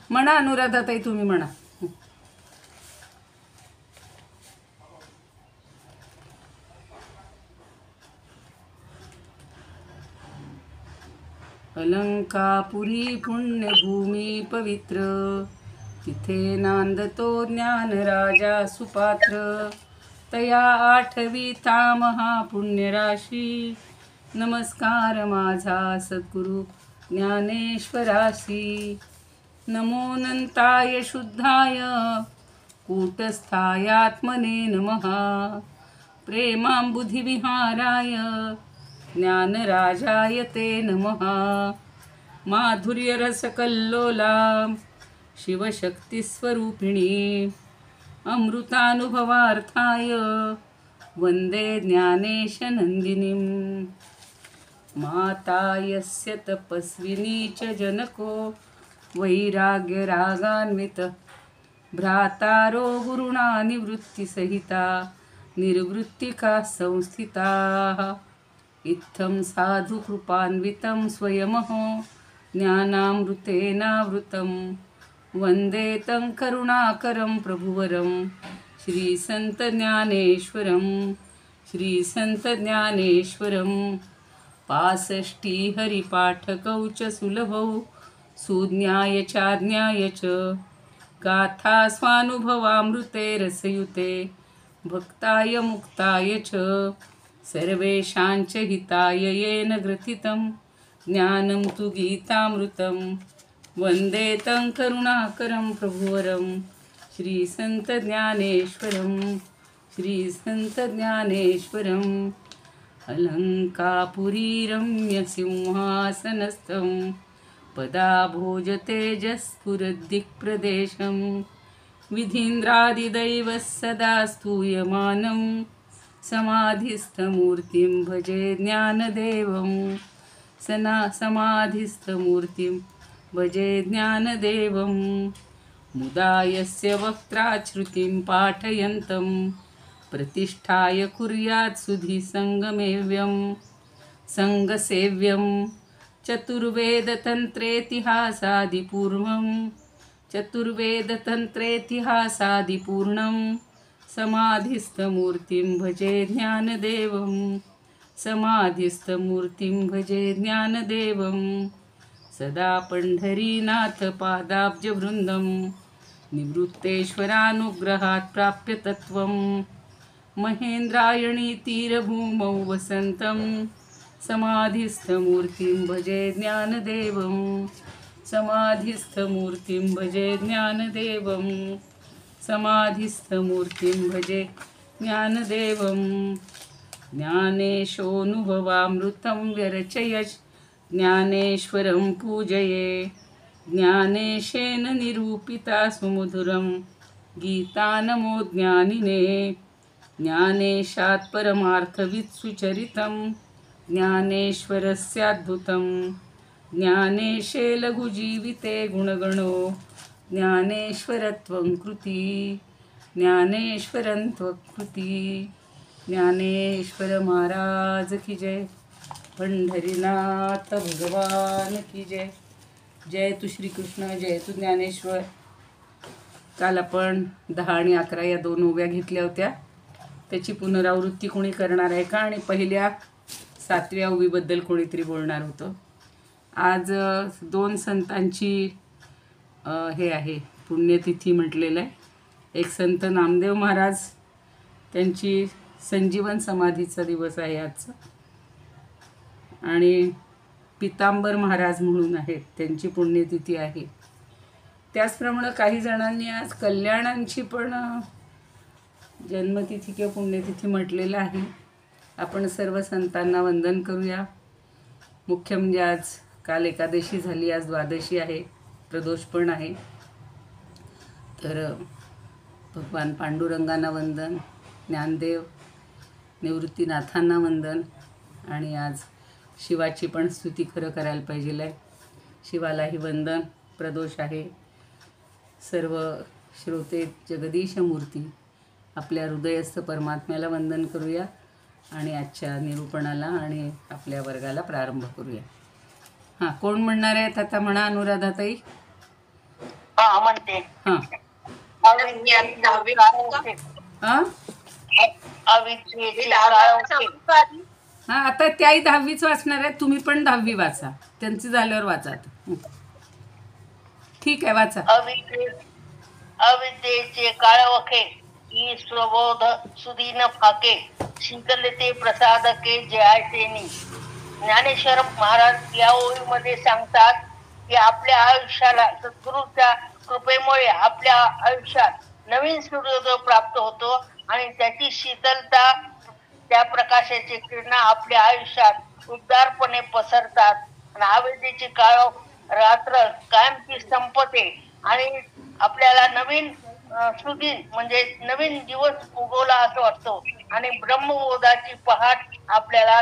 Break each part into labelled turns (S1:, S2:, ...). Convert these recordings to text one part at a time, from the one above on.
S1: म्हणा अनुराधाताई, तुम्ही म्हणा. अलंकापुरी पुण्यभूमी पवित्र, तिथे नांदतो ज्ञान राजा सुपात्र. तया आठविता महापुण्यराशी, नमस्कार माझा सद्गुरु ज्ञानेश्वरासी. नमोऽनंताय शुद्धाय कूटस्थायात्मने नमः. प्रेमांबुधिविहाराय ज्ञानराजाय ते नमः. माधुर्यरसकल्लोला शिवशक्तिस्वरूपिणी, अमृतानुभवार्थाय वन्दे ज्ञानेशनन्दिनीं. माता यस्य तपस्विनी च जनको, वैराग्यरागान्वित भ्रातारो गुरुणा निवृत्तिसहिता, निर्वृत्तिका संस्थिताः. इत्थं साधुकृपान्वितं स्वयमहो ज्ञानामृतेनावृतं, वन्दे तं करुणाकरं प्रभुवरं श्रीसन्तज्ञानेश्वरं. श्रीसन्तज्ञानेश्वरं 65 हरिपाठकौ च सुलभौ, सुज्ञाय चाज्ञाय च. गाथा स्वानुभवामृते रसयुते, भक्ताय मुक्ताय च. सर्वेषांच हिताय येन ग्रथितं, ज्ञानं तु गीतामृतं. वन्दे तं करुणाकरं प्रभुवरं श्रीसन्तज्ञानेश्वरं. श्रीसन्तज्ञानेश्वरम्. अलङ्कापुरी रम्यसिंहासनस्थं, पदाभोजतेजस्फुरद्दिक्प्रदेशं. विधीन्द्रादिदैवः सदा स्तूयमानं, समाधिस्थमूर्तिं भजे ज्ञानदेवं. समाधिस्थमूर्तिं भजे ज्ञानदेवं. मुदा यस्य वक्त्राच्छ्रुतिं पाठयन्तं, प्रतिष्ठाय कुर्यात् सुधिसङ्गमेव्यं. सङ्गसेव्यं चतुर्वेदतन्त्रेतिहासादिपूर्वं, चतुर्वेदतन्त्रेतिहासादिपूर्णं. समाधिस्थमूर्तिं भजे ज्ञानदेवं. समाधिस्थमूर्तिं भजे ज्ञानदेवं. सदा पंढरीनाथ पादाब्जवृन्दं, निवृत्तेश्वरानुग्रहात् प्राप्य तत्त्वं. महेन्द्रायणी तीरभूमौ वसन्तं, समाधिस्थमूर्तिं भजे ज्ञानदेवं. समाधिस्थमूर्तिं भजे ज्ञानदेवं. समाधिस्थमूर्तिं भजे ज्ञानदेवं. ज्ञानेशोऽनुभवामृतं व्यरचयत्, ज्ञानेश्वरं पूजये. ज्ञानेशेन निरूपिता सुमधुरं, गीता नमो ज्ञानिने. ज्ञानेशात् परमार्थवित् सुचरितं, ज्ञानेश्वरस्याद्भुतं. ज्ञानेशे लघुजीविते गुणगणो, ज्ञानेश्वरत्वं कृती. ज्ञानेश्वरत्वकृती. ज्ञानेश्वर महाराज की जय. पंढरीनाथ भगवान की जय. जय तू श्रीकृष्ण, जय तू ज्ञानेश्वर. काल आपण 10 आणि 11 या 2 ओव्या घेतल्या होत्या. त्याची पुनरावृत्ती कोणी करणार आहे का? आणि पहिल्या 7व्या ओवीबद्दल कोणीतरी बोलणार होतं. आज 2 संतांची हे आहे पुण्यतिथी म्हटलेलं आहे. एक संत नामदेव महाराज, त्यांची संजीवन समाधीचा दिवस आहे आजचा. आणि पितांबर महाराज म्हणून आहेत, त्यांची पुण्यतिथी आहे. त्याचप्रमाणे काही जणांनी आज कल्याणांची पण जन्मतिथी किंवा पुण्यतिथी म्हटलेलं आहे. आपण सर्व संतांना वंदन करूया. मुख्य म्हणजे आज काल एकादशी झाली, आज द्वादशी आहे, प्रदोष पण आहे. तर भगवान पांडुरंगांना वंदन, ज्ञानदेव निवृत्तीनाथांना वंदन. आणि आज शिवाची पण स्तुती खरं करायला पाहिजे आहे. शिवालाही वंदन. प्रदोष आहे. सर्व श्रोते जगदीश मूर्ती आपल्या हृदयस्थ परमात्म्याला वंदन करूया आणि आजच्या निरूपणाला आणि आपल्या वर्गाला प्रारंभ करूया. हां, कोण म्हणणार आहेत आता? म्हणा अनुराधाताई.
S2: हा म्हणते.
S1: हां
S2: अविद्येचे काळोखे.
S1: हां
S2: अविद्येचे काळोखे.
S1: हां आता त्याही 10वीच वाचणार आहेत, तुम्ही पण 10वी वाचा, त्यांची झाल्यावर वाचा आता. ठीक आहे, वाचा.
S2: अविद्येचे काळोखे ही स्वबोध सुदीन फाके शीतलते प्रसादके जयासेनी. ज्ञानेश्वर महाराज या ओळीमध्ये सांगतात की आपल्या आयुष्याला सद्गुरूच्या कृपेमुळे आपल्या आयुष्यात नवीन सूर्योदय प्राप्त होतो आणि त्याची शीतलता, त्या प्रकाशाची किरण आपल्या आयुष्यात उबदारपणे पसरतात आणि अविद्येची काळोख रात्र कायमची संपते आणि आपल्याला नवीन सुदीन म्हणजे नवीन दिवस उगवला असं वाटतो आणि ब्रह्मबोधाची पहाट आपल्याला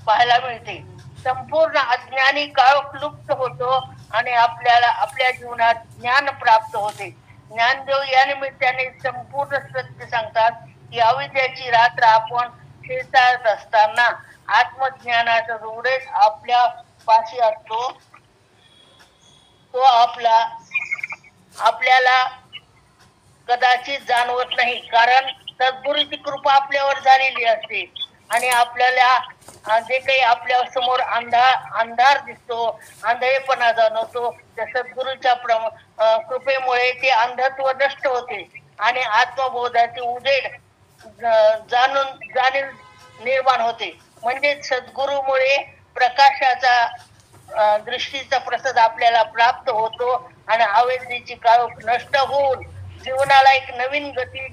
S2: पाहायला मिळते. संपूर्ण अज्ञानी काळोख लुप्त होतो आणि आपल्याला आपल्या जीवनात ज्ञान प्राप्त होते. ज्ञानदेव या निमित्ताने संपूर्ण सत्य सांगतात की अविद्याची रात्र आपण खेळताळत असताना आत्मज्ञानाचा रूढेच आपल्या पाशी असतो. तो आपल्याला कदाचित जाणवत नाही, कारण सद्गुरूची कृपा आपल्यावर झालेली असते आणि आपल्याला जे काही आपल्या समोर अंधार दिसतो, आंधळेपणा जाणवतो, त्या सद्गुरूच्या कृपेमुळे ते अंधत्व नष्ट होते आणि आत्मबोधाचे उजेड जाणीव निर्माण होते. म्हणजे सद्गुरूमुळे प्रकाशाचा दृष्टीचा प्रसाद आपल्याला प्राप्त होतो आणि अविद्येची काळोख नष्ट होऊन जीवनाला एक नवीन गती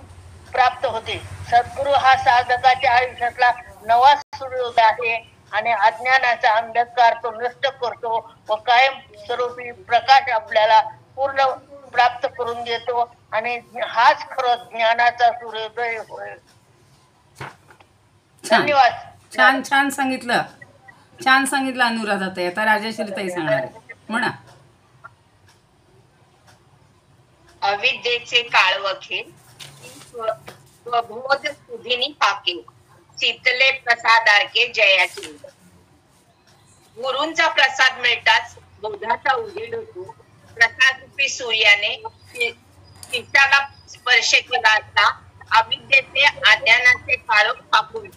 S2: प्राप्त होते. सद्गुरू हा साधकाच्या आयुष्यातला नवा सूर्योदय आहे आणि अज्ञानाचा अंधकार तो नष्ट करतो व कायम स्वरूपी प्रकाश आपल्याला पूर्ण प्राप्त करून देतो आणि हाच खरं ज्ञानाचा सूर्योदय होय. धन्यवाद.
S1: छान छान सांगितलं, छान सांगितलं अनुराधाताई. आता राजश्रीताई सांगणार आहे, म्हणा.
S3: अविद्येचे काळवखे स्वबोध सुधिनी फाके शीतले प्रसादारके जयाचे. गुरूंचा प्रसाद मिळताच बोधाचा उजेड होतो. प्रसादरूपी सूर्याने शिष्याला स्पर्श केला असता अविद्येचे अज्ञानाचे काळोख फाकून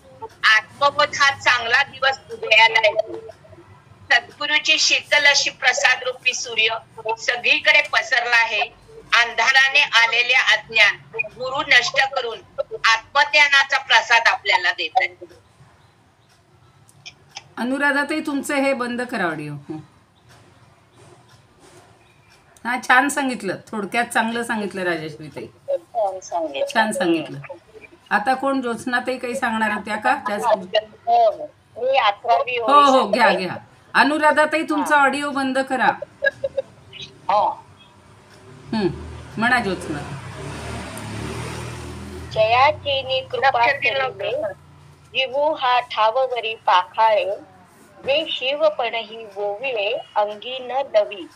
S3: आत्मबोध हा चांगला दिवस उदयाला येतो. सद्गुरूची शीतल अशी प्रसादरूपी सूर्य सगळीकडे पसरला आहे. अंधाराने आलेले अज्ञान गुरु नष्ट करून आत्मज्ञानाचा प्रसाद आपल्याला देतात.
S1: अनुराधाताई तुमचं हे बंद करा ऑडिओ. हा छान सांगितलं, थोडक्यात चांगलं सांगितलं राजश्रीताई, छान सांगितलं. आता कोण, ज्योत्स्नाताई काही सांगणार होत्या का? हो हो घ्या घ्या. अनुराधाताई तुमचा ऑडिओ बंद करा. म्हणा ज्योत्स्ना.
S4: जयाचेनी कृपा करिले जीवू हा ठाववरी पाखाळे जे शिवपणही वोविळे अंगी न दवी.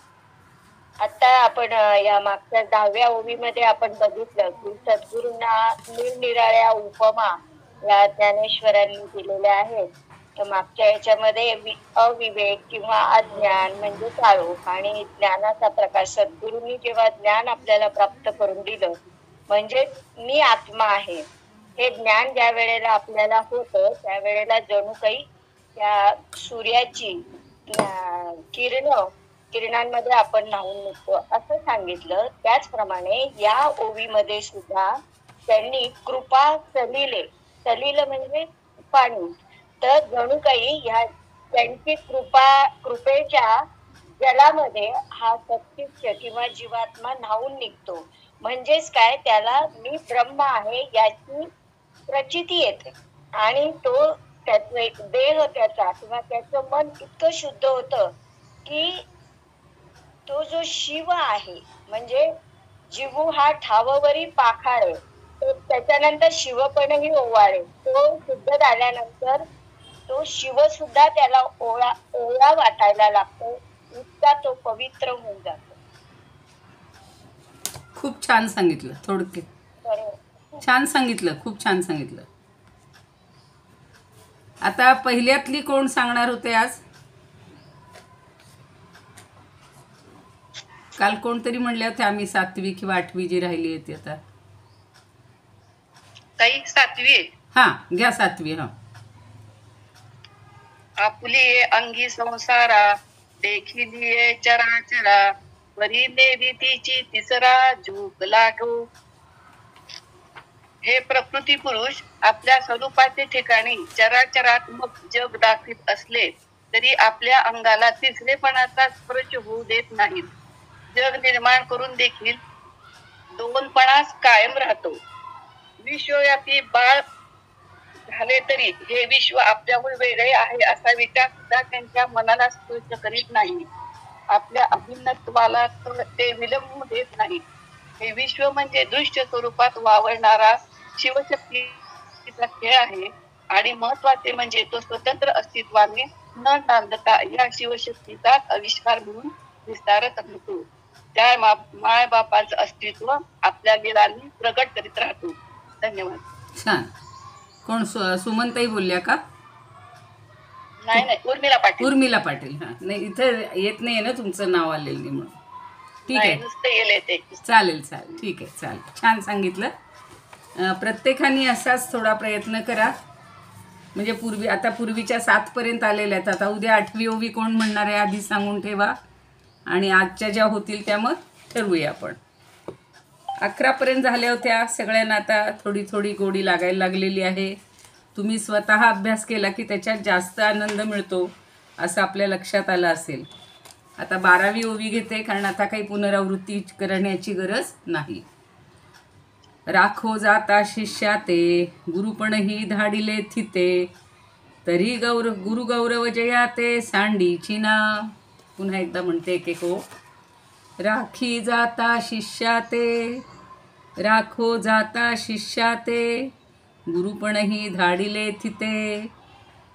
S4: आता आपण या मागच्या 10व्या ओवीमध्ये आपण बघितलं की सद्गुरूंना निरनिराळ्या उपमा या ज्ञानेश्वरांनी दिलेल्या आहेत. तर मागच्या याच्यामध्ये अविवेक किंवा अज्ञान म्हणजे काळोख आणि ज्ञानाचा प्रकाश. सद्गुरूंनी जेव्हा ज्ञान आपल्याला प्राप्त करून दिलं म्हणजे मी आत्मा आहे हे ज्ञान ज्या वेळेला आपल्याला होतं त्यावेळेला जणू काही त्या सूर्याची किरणांमध्ये आपण न्हावून निघतो असं सांगितलं. त्याचप्रमाणे या ओवीमध्ये सुद्धा त्यांनी कृपा सलिल म्हणजे पाणी, तर जणू काही ह्या त्यांची कृपेच्या जलामध्ये हा सत्य किंवा जीवात्मा न्हावून निघतो. म्हणजेच काय, त्याला मी ब्रह्म आहे याची प्रचिती येते आणि तो त्याचा एक देह त्याचा किंवा त्याचं मन इतकं शुद्ध होतं की तो जो शिव आहे म्हणजे जीवू हा ठाववरी पाखाळे, त्याच्यानंतर शिवपणही ओवाळे. तो शुद्ध झाल्यानंतर तो शिव सुद्धा त्याला ओळा वाटायला लागतो, इतका तो पवित्र होऊन जातो.
S1: खूप छान सांगितलं, थोडक्यात छान सांगितलं, खूप छान सांगितलं. आता पहिल्यातली कोण सांगणार होते आज? काल कोणतरी म्हणले होते आम्ही 7वी किंवा 8वी जी राहिली आहे ती आता.
S3: ताई 7वी आहे.
S1: हां घ्या 7वी. हां.
S3: आपुले अंगी संसारा देखिलिये चराचरा परी देवी तिची तिसरा झोप लागो. हे प्रकृती पुरुष आपल्या स्वरूपाचे ठिकाणी चराचरात्मक जग दाखवित असले तरी आपल्या अंगाला तिसरेपणाचा स्पर्श होऊ देत नाहीत. जग निर्माण करून देखील दोनपणास कायम राहतो. विश्वव्यापी बाळ झाले तरी हे विश्व आपल्याहून वेगळे आहे असा विचार सुद्धा त्यांच्या मनाला स्पर्श करीत नाही. आपल्या अभिन्नत्वाला ते विलंब देत नाही. हे विश्व म्हणजे दृश्य स्वरूपात वावरणारा शिवशक्तीचा खेळ आहे आणि महत्वाचे म्हणजे तो स्वतंत्र अस्तित्वाने न नांदता या शिवशक्तीचा आविष्कार म्हणून विस्तारत राहतो. त्या मायबापाचं अस्तित्व आपल्या लीलांनी प्रगट करीत राहतो. धन्यवाद.
S1: छान. कोण सुमनताई बोलल्या का?
S3: नाही उर्मिला पाटील.
S1: उर्मिला पाटील. हां नाही इथं येत नाही ना तुमचं नाव आलेलं नाही म्हणून. ठीक आहे
S3: नुसतं येले ते.
S1: चालेल चालेल ठीक आहे चालेल. छान सांगितलं. प्रत्येकाने असाच थोडा प्रयत्न करा. म्हणजे पूर्वीच्या 7पर्यंत आलेल्या आहेत. आता उद्या 8वी ओवी कोण म्हणणार आहे आधी सांगून ठेवा आणि आजच्या ज्या होतील त्या मग ठरवूया आपण. 11पर्यंत झाल्या होत्या सगळ्यांना. आता थोडी थोडी गोडी लागायला लागलेली आहे. तुम्ही स्वतः अभ्यास केला की त्याच्यात जास्त आनंद मिळतो असं आपल्या लक्षात आलं असेल. आता 12वी ओवी घेते कारण आता काही पुनरावृत्ती करण्याची गरज नाही. राखो जाता शिष्या ते गुरुपणही धाडिले थिते तरी गुरु गौरव जया ते सांडीची ना. पुन्हा एकदा म्हणते एक हो. राखी जाता शिष्या ते राखो जाता शिष्या ते गुरुपणही धाडिले थिते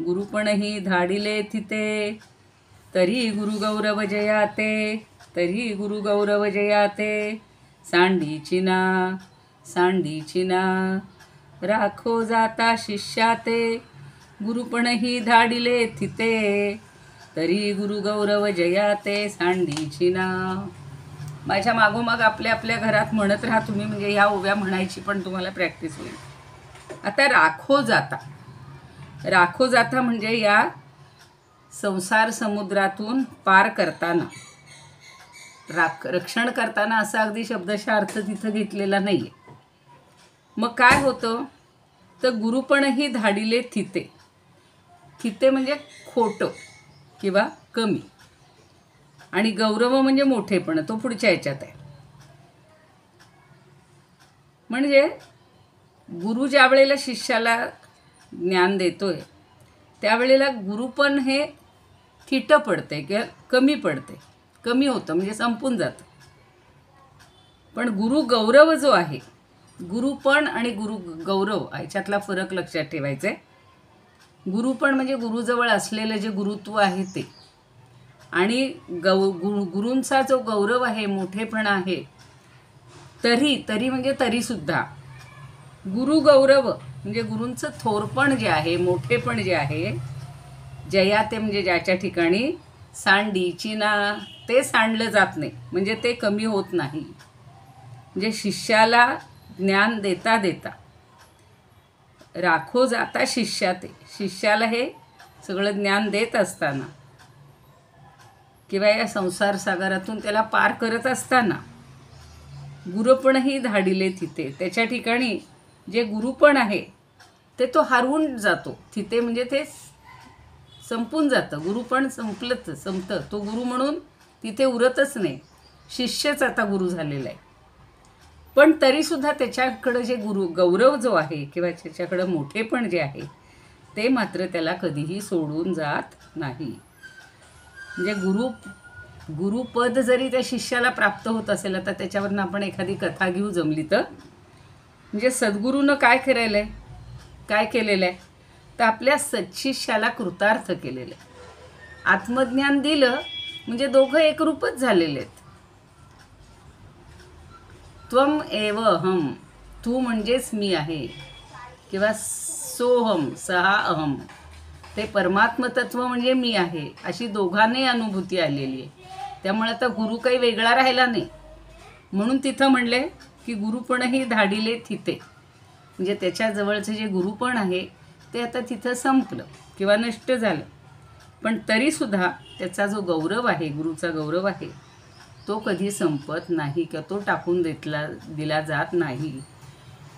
S1: गुरुपणही धाडिले थिते तरी गुरु गौरव जया ते तरी गुरु गौरव जया ते सांडीची ना सांडीची ना. राखो जाता शिष्या ते गुरुपणही धाडिले थिते तरी गुरु गौरव जया ते सांडीची ना. माझ्या मागोमाग आपल्या आपल्या घरात म्हणत राहा तुम्ही. म्हणजे ह्या ओव्या म्हणायची पण तुम्हाला प्रॅक्टिस होईल. आता राखो जाता. राखो जाता म्हणजे या संसार समुद्रातून पार करताना रक्षण करताना असा अगदी शब्दशः अर्थ तिथं घेतलेला नाही आहे. मग काय होतं तर गुरुपणही धाडिले थिते. थिते म्हणजे खोटं किंवा कमी आणि गौरव म्हणजे मोठेपण. तो पुढच्या ह्याच्यात आहे. म्हणजे गुरु ज्या वेळेला शिष्याला ज्ञान देतोय त्यावेळेला गुरुपण हे थिटं पडते किंवा कमी पडते. कमी होतं म्हणजे संपून जातं. पण गुरु गौरव जो आहे गुरुपण आणि गुरु गौरव ह्याच्यातला फरक लक्षात ठेवायचा आहे. गुरुपण म्हणजे गुरुजवळ असलेलं जे गुरुत्व आहे ते आणि गुरूंचा जो गौरव आहे मोठेपणा आहे तरी म्हणजे तरीसुद्धा गुरु गौरव म्हणजे गुरूंचं थोरपण जे आहे मोठेपण जे आहे जया ते म्हणजे ज्याच्या ठिकाणी सांडीची ना ते सांडलं जात नाही. म्हणजे ते कमी होत नाही. म्हणजे शिष्याला ज्ञान देता देता राखो जाता शिष्या ते शिष्याला हे सगळं ज्ञान देत असताना किंवा या संसार सागरातून त्याला पार करत असताना गुरुपणही धाडिले थिते. त्याच्या ठिकाणी जे गुरुपण आहे ते तो हरवून जातो. थिते म्हणजे ते संपून जातं. गुरुपण संपतं. तो गुरु म्हणून तिथे उरतच नाही. शिष्यच आता गुरु झालेला आहे. पण तरीसुद्धा त्याच्याकडं जे गौरव जो आहे किंवा त्याच्याकडं मोठेपण जे आहे ते मात्र त्याला कधीही सोडून जात नाही. म्हणजे गुरुपद जरी त्या शिष्याला प्राप्त होत असेल आता त्याच्यावरनं आपण एखादी कथा घेऊ जमली तर. म्हणजे सद्गुरूनं काय केलेलं आहे तर आपल्या सत्शिष्याला कृतार्थ केलेलं आहे. आत्मज्ञान दिलं म्हणजे दोघं एकरूपच झालेले आहेत. त्वम एव अहम तू म्हणजेच मी आहे किंवा सोहम सहा अहम ते परमात्म तत्व म्हणजे मी आहे अशी दोघांनाही अनुभूती आलेली आहे. त्यामुळे आता गुरु काही वेगळा राहिला नाही. म्हणून तिथं म्हणले की गुरुपणही धाडिले थिते, म्हणजे त्याच्याजवळचं जे गुरुपण आहे ते आता तिथं संपलं किंवा नष्ट झालं. पण तरीसुद्धा त्याचा जो गौरव आहे, गुरुचा गौरव आहे, तो कधी संपत नाही किंवा तो टाकून दिला जात नाही.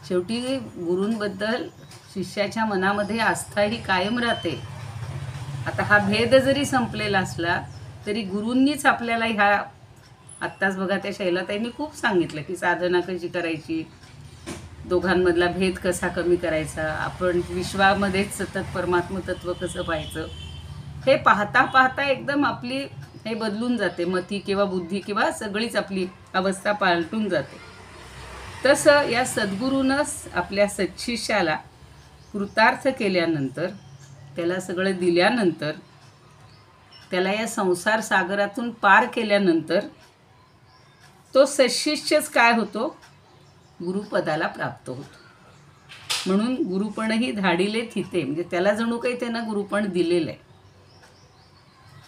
S1: शेवटी गुरूंबद्दल शिष्याच्या मनामध्ये आस्था ही कायम राहते. आता हा भेद जरी संपलेला असला तरी गुरूंनीच आपल्याला ह्या, आत्ताच बघा त्या शैलाताईंनी खूप सांगितलं की साधना कशी करायची, दोघांमधला भेद कसा कमी करायचा, आपण विश्वामध्येच सतत परमात्म तत्व कसं पाहायचं, हे पाहता पाहता एकदम आपली हे बदलून जाते, मती किंवा बुद्धी किंवा सगळीच आपली अवस्था पालटून जाते. तसं या सद्गुरूनंच आपल्या सत्शिष्याला कृतार्थ केल्यानंतर, त्याला सगळं दिल्यानंतर, त्याला या संसार सागरातून पार केल्यानंतर तो सत्शिष्यच काय होतो, गुरुपदाला प्राप्त होतो. म्हणून गुरुपणही धाडिले थिते, म्हणजे त्याला जणू काही त्यानं गुरुपण दिलेलं आहे.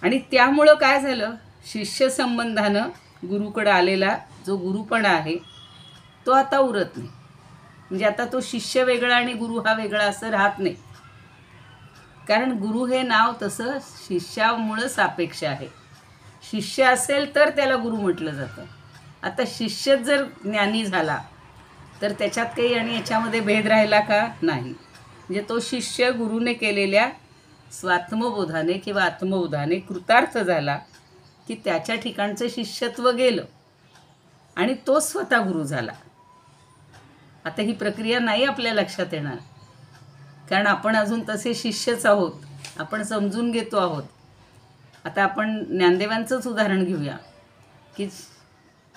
S1: आणि त्यामुळं काय झालं, शिष्य संबंधानं गुरुकडं आलेला जो गुरुपणा आहे तो आता उरत नाही. म्हणजे आता तो शिष्य वेगळा आणि गुरु हा वेगळा असं राहत नाही. कारण गुरु हे नाव तसं शिष्यामुळं सापेक्ष आहे. शिष्य असेल तर त्याला गुरु म्हटलं जातं. आता शिष्यच जर ज्ञानी झाला तर त्याच्यात काही आणि याच्यामध्ये भेद राहिला का, नाही. म्हणजे तो शिष्य गुरुने केलेल्या स्वात्मबोधाने किंवा आत्मबोधाने कृतार्थ झाला की त्याच्या ठिकाणचं शिष्यत्व गेलं आणि तो स्वतः गुरु झाला. आता ही प्रक्रिया नाही आपल्या लक्षात येणार, कारण आपण अजून तसे शिष्यच आहोत, आपण समजून घेतो आहोत. आता आपण ज्ञानदेवांचंच उदाहरण घेऊया की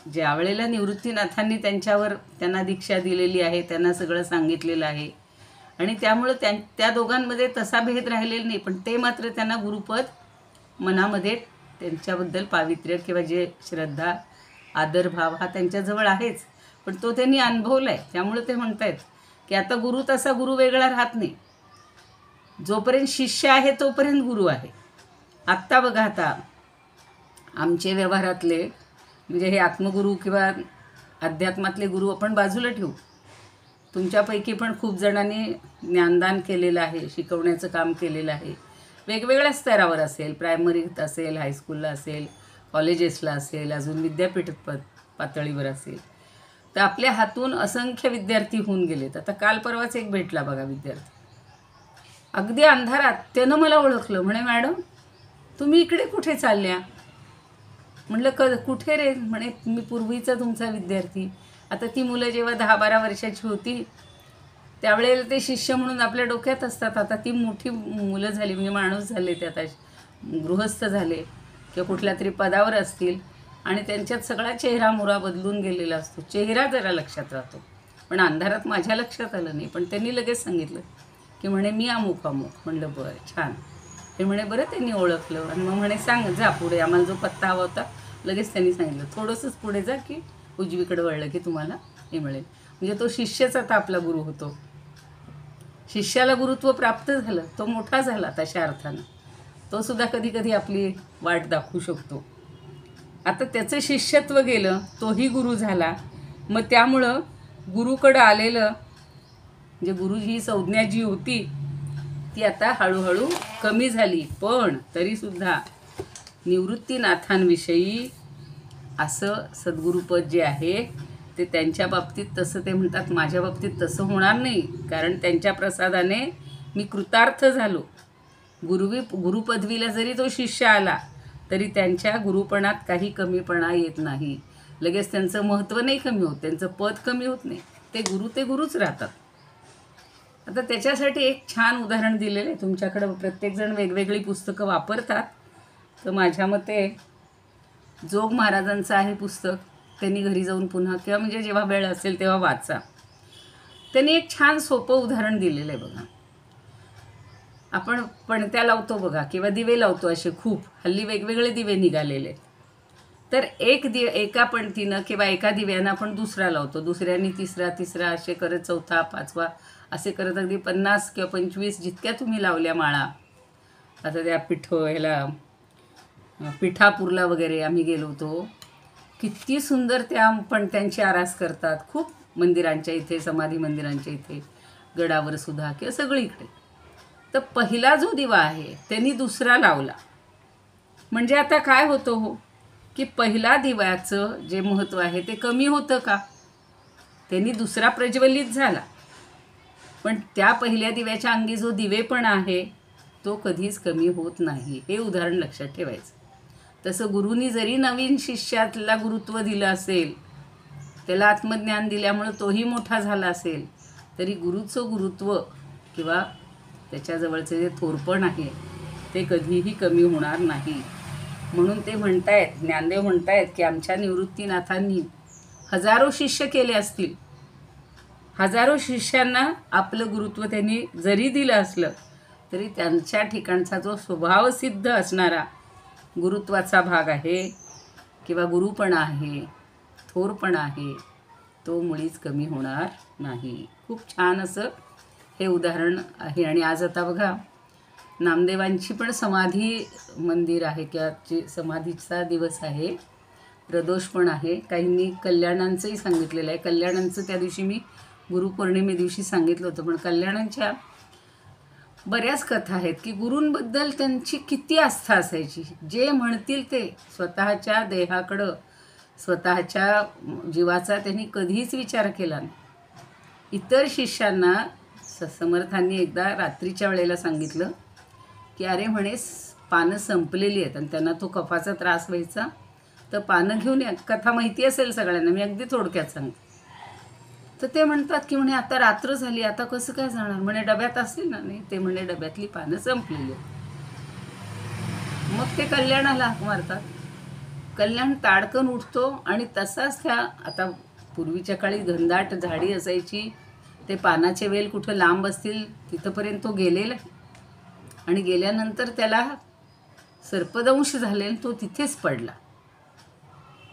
S1: ज्या वेळेला निवृत्तीनाथांनी त्यांना दीक्षा दिलेली आहे, त्यांना सगळं सांगितलेलं आहे आणि त्यामुळं त्या दोघांमध्ये तसा भेद राहिलेला नाही. पण ते मात्र त्यांना गुरुपद मनामध्ये त्यांच्याबद्दल पावित्र्य किंवा जे श्रद्धा आदरभाव हा त्यांच्याजवळ आहेच, पण तो त्यांनी अनुभवला आहे. त्यामुळे ते म्हणत आहेत की आता गुरु तसा गुरु वेगळा राहत नाही. जोपर्यंत शिष्य आहे तोपर्यंत गुरु आहे. आत्ता बघा, आता आमचे व्यवहारातले म्हणजे हे आत्मगुरू किंवा अध्यात्मातले गुरु आपण बाजूला ठेवू. तुमच्यापैकी पण खूप जणांनी ज्ञानदान केलेलं आहे, शिकवण्याचं काम केलेलं आहे. वेगवेगळ्या स्तरावर असेल, प्रायमरीत असेल, हायस्कूलला असेल, कॉलेजेसला असेल, अजून विद्यापीठ पातळीवर असेल. तर आपल्या हातून असंख्य विद्यार्थी होऊन गेलेत. आता काल परवाच एक भेटला बघा विद्यार्थी, अगदी अंधारात. त्यानं मला ओळखलं, म्हणे मॅडम तुम्ही इकडे कुठे चालल्या? म्हटलं कुठे रे? म्हणे मी पूर्वीचा तुमचा विद्यार्थी. आता ती मुलं जेव्हा 10-12 वर्षाची होती त्यावेळेला ते शिष्य म्हणून आपल्या डोक्यात असतात. आता ती मोठी मुलं झाली, म्हणजे माणूस झाले, ते आता गृहस्थ झाले किंवा कुठल्या तरी पदावर असतील आणि त्यांच्यात सगळा चेहरा मुरा बदलून गेलेला असतो. चेहरा जरा लक्षात राहतो, पण अंधारात माझ्या लक्षात आलं नाही. पण त्यांनी लगेच सांगितलं की म्हणे मी अमुक अमुक. म्हणलं बरं, छान. हे म्हणे बरं त्यांनी ओळखलं आणि मग म्हणे सांग जा पुढे, आम्हाला जो पत्ता हवा होता लगेच त्यांनी सांगितलं, थोडंसंच पुढे जा की उजवीकडे वळलं की तुम्हाला हे मिळेल. म्हणजे तो शिष्यच आता आपला गुरु होतो. शिष्याला गुरुत्व प्राप्त झालं, तो मोठा झाला तशा अर्थानं. तो सुद्धा कधी कधी आपली वाट दाखवू शकतो. आता त्याचं शिष्यत्व गेलं, तोही गुरु झाला. मग त्यामुळं गुरुकडं आलेलं म्हणजे गुरु ही संज्ञा जी होती ती आता हळूहळू कमी झाली. पण तरीसुद्धा निवृत्तीनाथांविषयी असं सद्गुरुपद जे आहे ते त्यांच्या बाबतीत तसं ते म्हणतात, माझ्या बाबतीत तसं होणार नाही, कारण त्यांच्या प्रसादाने मी कृतार्थ झालो. गुरुपदवीला जरी तो शिष्य आला तरी त्यांच्या गुरुपणात काही कमीपणा येत नाही. लगेच त्यांचं महत्त्व नाही कमी होत, त्यांचं पद कमी होत नाही. ते गुरुच राहतात. आता त्याच्यासाठी एक छान उदाहरण दिलेलं आहे. तुमच्याकडं प्रत्येकजण वेगवेगळी पुस्तकं वापरतात, तर माझ्या मते जोग महाराजांचं आहे पुस्तक, त्यांनी घरी जाऊन पुन्हा किंवा म्हणजे जेव्हा वेळ असेल तेव्हा वाचा. त्यांनी एक छान सोपं उदाहरण दिलेलं आहे बघा. आपण पणत्या लावतो बघा किंवा दिवे लावतो, असे खूप हल्ली वेगवेगळे दिवे निघालेले. तर एका पणतीनं किंवा एका दिव्यानं आपण दुसरा लावतो, दुसऱ्यानी तिसरा असे करत चौथा, पाचवा असे करत अगदी 50 किंवा 25 जितक्या तुम्ही लावल्या माळा. आता त्या ह्याला पिठापूरला वगैरे आम्ही गेलो होतो. किती सुंदर त्या पण त्यांची आरास करतात. खूप मंदिरांच्या इथे, समाधी मंदिरांच्या इथे, गडावर सुद्धा किंवा सगळीकडे. तर पहिला जो दिवा आहे त्यांनी दुसरा लावला. म्हणजे आता काय होतं हो, की पहिला दिव्याचं जे महत्त्व आहे ते कमी होतं का? त्यांनी दुसरा प्रज्वलित झाला, पण त्या पहिल्या दिव्याच्या अंगी जो दिवेपण आहे तो कधीच कमी होत नाही. हे उदाहरण लक्षात ठेवायचं. तसं गुरुनी जरी नवीन शिष्याला गुरुत्व दिलं असेल, त्याला आत्मज्ञान दिल्यामुळं तोही मोठा झाला असेल, तरी गुरुचं गुरुत्व किंवा त्याच्याजवळचे जे थोरपण आहे ते कधीही कमी होणार नाही. म्हणून ते म्हणतायत, ज्ञानदेव म्हणतायत की आमच्या निवृत्तीनाथांनी हजारो शिष्य केले असतील, हजारो शिष्यांना आपलं गुरुत्व त्यांनी जरी दिलं असलं तरी त्यांच्या ठिकाणचा जो स्वभावसिद्ध असणारा गुरुत्वाचा भाग आहे किंवा गुरुपणा आहे, थोरपणा आहे, तो मुळीच कमी होणार नाही. खूप छान असं हे उदाहरण आहे. आणि आज आता बघा, नामदेवांची पण समाधी मंदिर आहे किंवा समाधीचा दिवस आहे, प्रदोष पण आहे. काहींनी कल्याणांचंही सांगितलेलं आहे. कल्याणांचं त्या दिवशी मी गुरुपौर्णिमे दिवशी सांगितलं होतं, पण कल्याणांच्या बऱ्याच कथा आहेत की गुरूंबद्दल त्यांची किती आस्था असायची. जे म्हणतील ते, स्वतःच्या देहाकडं, स्वतःच्या जीवाचा त्यांनी कधीच विचार केला नाही. इतर शिष्यांना समर्थांनी एकदा रात्रीच्या वेळेला सांगितलं की अरे म्हणे पानं संपलेली आहेत आणि त्यांना तो कफाचा त्रास व्हायचा, तर पानं घेऊन या. कथा माहिती असेल सगळ्यांना, मी अगदी थोडक्यात सांगते. तर ते म्हणतात की म्हणे आता रात्र झाली, आता कसं काय जाणार? म्हणे डब्यात असेल ना. नाही, ते म्हणे डब्यातली पानं संपलेली आहेत. मग ते कल्याणाला हाक मारतात. कल्याण ताडकन उठतो आणि तसाच त्या, आता पूर्वीच्या काळी घनदाट झाडी असायची, ते पानाचे वेल कुठं लांब असतील तिथंपर्यंत तो गेलेला आणि गेल्यानंतर त्याला सर्पदंश झाले, तो तिथेच पडला.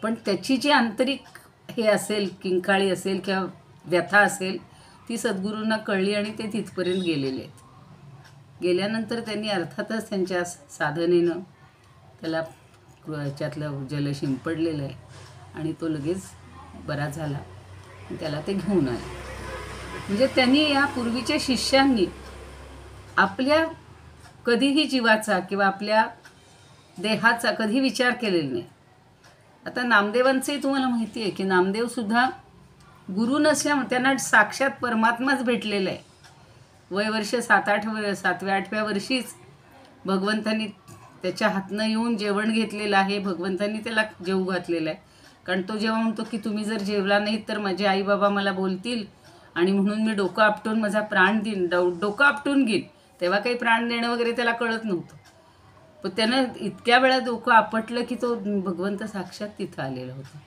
S1: पण त्याची जी आंतरिक हे असेल, किंकाळी असेल किंवा व्यथा असेल, ती सद्गुरूंना कळली आणि ते तिथपर्यंत गेलेले आहेत. गेल्यानंतर त्यांनी अर्थातच त्यांच्या साधनेनं त्याला याच्यातलं जल शिंपडलेलं आहे आणि तो लगेच बरा झाला. त्याला ते घेऊन आले. म्हणजे त्यांनी, या पूर्वीच्या शिष्यांनी आपल्या कधीही जीवाचा किंवा आपल्या देहाचा कधी विचार केलेला नाही. आता नामदेवांचंही तुम्हाला माहिती आहे की नामदेवसुद्धा गुरु नसल्यामुळे त्यांना साक्षात परमात्माच भेटलेला आहे. वयवर्ष 7-8व्या वर्षीच भगवंतांनी त्याच्या हातनं येऊन जेवण घेतलेलं आहे. भगवंतांनी त्याला जेवू घातलेलं आहे. कारण तो जेव्हा म्हणतो की तुम्ही जर जेवला नाहीत तर माझे आई बाबा मला बोलतील आणि म्हणून मी डोकं आपटून माझा प्राण देईन, डोकं आपटून घेईन. तेव्हा काही प्राण देणं वगैरे त्याला कळत नव्हतं. पण त्यानं इतक्या वेळा डोकं आपटलं की तो भगवंत साक्षात तिथं आलेला होता.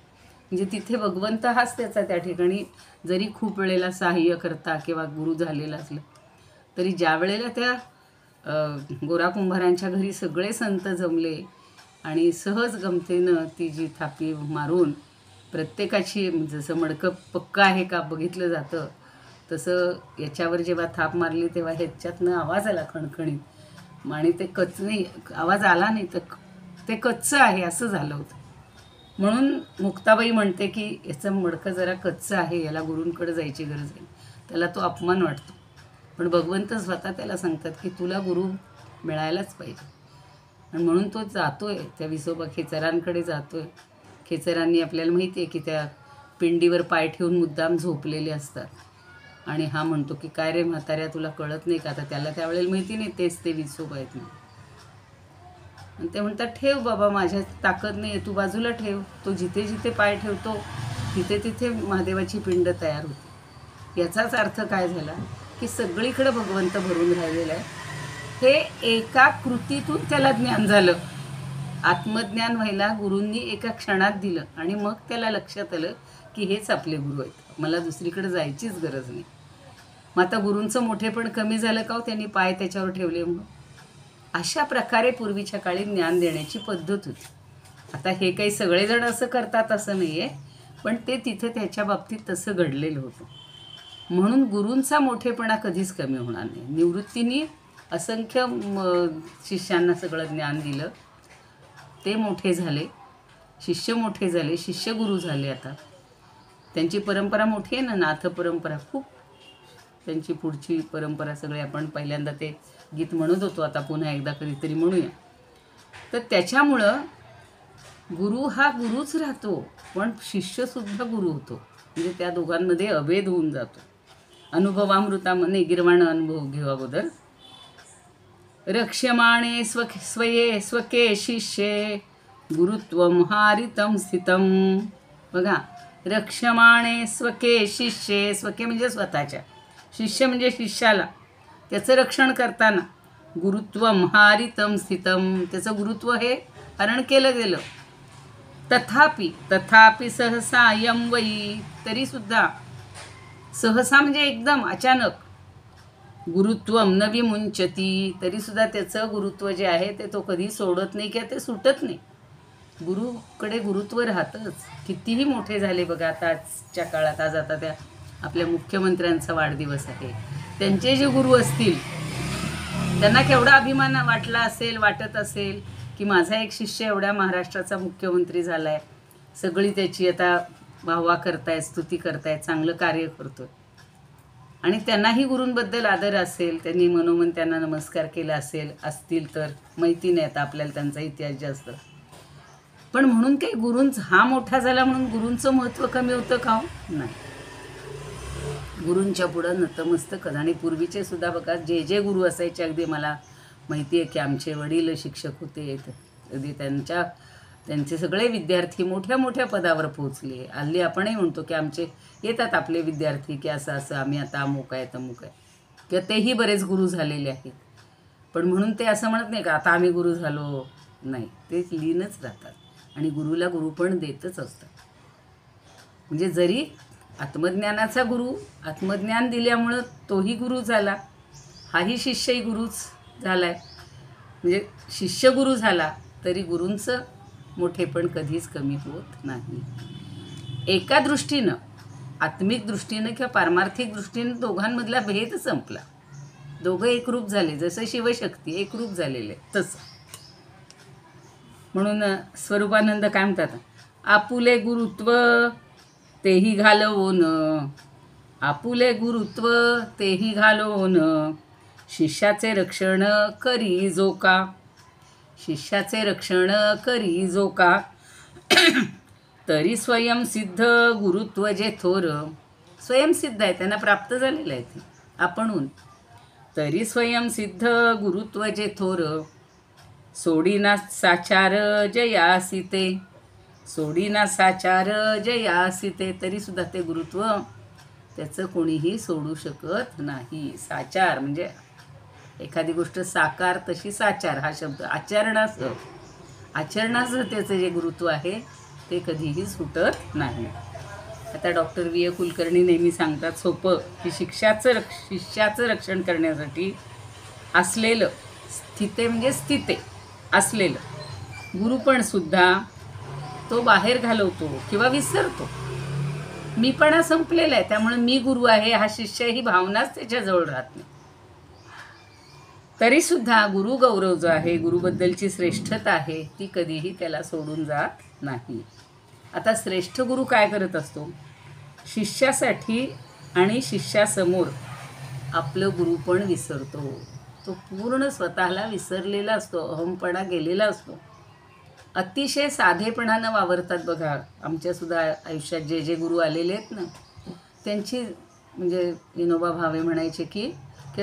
S1: म्हणजे तिथे भगवंत हाच त्याचा त्या ठिकाणी जरी खूप वेळेला सहाय्य करता किंवा गुरु झालेला असलं तरी ज्या वेळेला त्या गोरा कुंभारांच्या घरी सगळे संत जमले आणि सहज गमतीनं ती जी थापी मारून प्रत्येकाची, जसं मडकं पक्का आहे का बघितलं जातं, तसं याच्यावर जेव्हा थाप मारली तेव्हा ह्याच्यातनं आवाज आला खणखणीत आणि ते नाही, आवाज आला नाही तर ते कच्चं आहे असं झालं होतं. म्हणून मुक्ताबाई म्हणते की याचं मडकं जरा कच्चं आहे, याला गुरूंकडे जायची गरज आहे. त्याला तो अपमान वाटतो, पण भगवंत स्वतः त्याला सांगतात की तुला गुरु मिळायलाच पाहिजे. आणि म्हणून तो जातोय त्या विसोबा खेचरांकडे जातोय. खेचरांनी आपल्याला माहिती आहे की त्या पिंडीवर पाय ठेवून मुद्दाम झोपलेले असतात आणि हा म्हणतो की काय रे म्हाताऱ्या, तुला कळत नाही का? आता त्याला त्यावेळेला माहिती नाही तेच ते विसोबा आहेत म्हणून. आणि ते म्हणतात ठेव बाबा, माझ्या ताकद नाही आहे, तू बाजूला ठेव. तो जिथे जिथे पाय ठेवतो तिथे तिथे महादेवाची पिंड तयार होते. याचाच अर्थ काय झाला की सगळीकडे भगवंत भरून राहिलेला आहे. हे एका कृतीतून त्याला ज्ञान झालं. आत्मज्ञान व्हायला गुरूंनी एका क्षणात दिलं आणि मग त्याला लक्षात आलं की हेच आपले गुरु आहेत, मला दुसरीकडे जायचीच गरज नाही. मग आता गुरूंचं मोठेपण कमी झालं का? त्यांनी पाय त्याच्यावर ठेवले म्हणून. अशा प्रकारे पूर्वीच्या काळी ज्ञान देण्याची पद्धत होती. आता हे काही सगळेजण असं करतात असं नाही आहे, पण ते तिथं त्याच्या बाबतीत तसं घडलेलं होतं. म्हणून गुरूंचा मोठेपणा कधीच कमी होणार नाही. निवृत्तींनी असंख्य शिष्यांना सगळं ज्ञान दिलं ते मोठे झाले, शिष्य मोठे झाले, शिष्य गुरु झाले. आता त्यांची परंपरा मोठी आहे ना, नाथ परंपरा. खूप त्यांची पुढची परंपरा सगळे आपण पहिल्यांदा ते गीत म्हणत होतो, आता पुन्हा एकदा कधीतरी म्हणूया. तर त्याच्यामुळं गुरु हा गुरुच राहतो, पण शिष्यसुद्धा गुरु होतो. म्हणजे त्या दोघांमध्ये अभेद होऊन जातो. अनुभवामृतामध्ये गिरवाण अनुभव घेऊ अगोदर. रक्ष्यमाणे स्वये स्वके शिष्ये गुरुत्वम हारितम स्थितम. बघा, रक्ष्यमाणे स्वके शिष्ये, स्वके म्हणजे स्वतःच्या, शिष्य म्हणजे शिष्याला, त्याचं रक्षण करताना गुरुत्वम हारितम स्थितम, त्याचं गुरुत्व हे हरण केलं गेलं. तथापि सहसा यम वई, तरीसुद्धा सहसा म्हणजे एकदम अचानक, गुरुत्वम न विमुंचती, तरीसुद्धा त्याचं गुरुत्व जे आहे ते तो कधी सोडत नाही किंवा ते सुटत नाही. गुरुकडे गुरुत्व राहतंच. कितीही मोठे झाले बघा, आता आजच्या काळात, आज आता त्या आपल्या मुख्यमंत्र्यांचा वाढदिवस आहे, त्यांचे जे गुरु असतील त्यांना केवढा अभिमान वाटत असेल की माझा एक शिष्य एवढ्या महाराष्ट्राचा मुख्यमंत्री झाला आहे. सगळी त्याची आता वाहवा करतायत, स्तुती करतायत, चांगलं कार्य करतोय. आणि त्यांनाही गुरूंबद्दल आदर असेल, त्यांनी मनोमन त्यांना नमस्कार केला असतील तर माहिती नाही आता आपल्याला त्यांचा इतिहास जास्त. पण म्हणून काही गुरूंचा हा मोठा झाला म्हणून गुरूंचं महत्त्व कमी होतं का हो? नाही. गुरूंच्या पुढं नतमस्तक. आणि पूर्वीचे सुद्धा बघा, जे जे गुरु असायचे, अगदी मला माहिती आहे की आमचे वडील शिक्षक होते, अगदी त्यांचे सगळे विद्यार्थी मोठ्या मोठ्या पदावर पोहोचले. हल्ली आपणही म्हणतो की आमचे येतात आपले विद्यार्थी की असं आम्ही आता अमुक आहे तमुक आहे, किंवा तेही बरेच गुरु झालेले आहेत. पण म्हणून ते असं म्हणत नाही का आता आम्ही गुरु झालो, नाही, ते लीनच राहतात आणि गुरुला गुरु पण देतच असतात. म्हणजे जरी आत्मज्ञानाचा गुरु, आत्मज्ञान दिल्यामुळं तोही गुरु झाला, हाही शिष्यही गुरुच झाला आहे. म्हणजे शिष्य गुरु झाला तरी गुरूंचं मोठेपण कधीच कमी होत नाही. एका दृष्टीनं, आत्मिक दृष्टीनं किंवा पारमार्थिक दृष्टीनं दोघांमधला भेद संपला. दोघं एकरूप झाले, जसं शिवशक्ती एकरूप झालेले तसं. म्हणून स्वरूपानंद काय म्हणतात, आपुले गुरुत्व तेही घालवून, आपुले गुरुत्व तेही घालवून, शिष्याचे रक्षण करी जो का, शिष्याचे रक्षण करी जो का, तरी स्वयंसिद्ध गुरुत्व जे थोर. स्वयंसिद्ध आहे, त्यांना प्राप्त झालेलं आहे ते आपणहून. तरी स्वयंसिद्ध गुरुत्व जे थोर, सोडीना साचार जयासी ते, सोडीना साचार जयासी ते. तरीसुद्धा ते गुरुत्व त्याचं कोणीही सोडू शकत नाही. साचार म्हणजे एखादी गोष्ट साकार तशी साचार हा शब्द, आचरणासह त्याचं जे गुरुत्व आहे ते कधीही सुटत नाही. आता डॉक्टर V.A. कुलकर्णी नेहमी सांगतात सोपं की शिष्याचं रक्षण करण्यासाठी असलेलं स्थिते म्हणजे स्थिते असलेलं गुरुपण सुद्धा तो बाहेर घालवतो किंवा विसरतो. मीपणा संपलेला आहे, त्यामुळे मी गुरु आहे हा शिष्य ही भावनाच त्याच्याजवळ राहत नाही. तरीसुद्धा गुरु गौरव जो आहे, गुरुबद्दलची श्रेष्ठता आहे, ती कधीही त्याला सोडून जात नाही. आता श्रेष्ठ गुरु काय करत असतो, शिष्यासाठी आणि शिष्यासमोर आपलं गुरुपण विसरतो. तो पूर्ण स्वतःला विसरलेला असतो, अहमपणा गेलेला असतो. अतिशय साधेपणानं वावरतात बघा. आमच्यासुद्धा आयुष्यात जे जे गुरु आलेले आहेत ना, त्यांची म्हणजे विनोबा भावे म्हणायचे की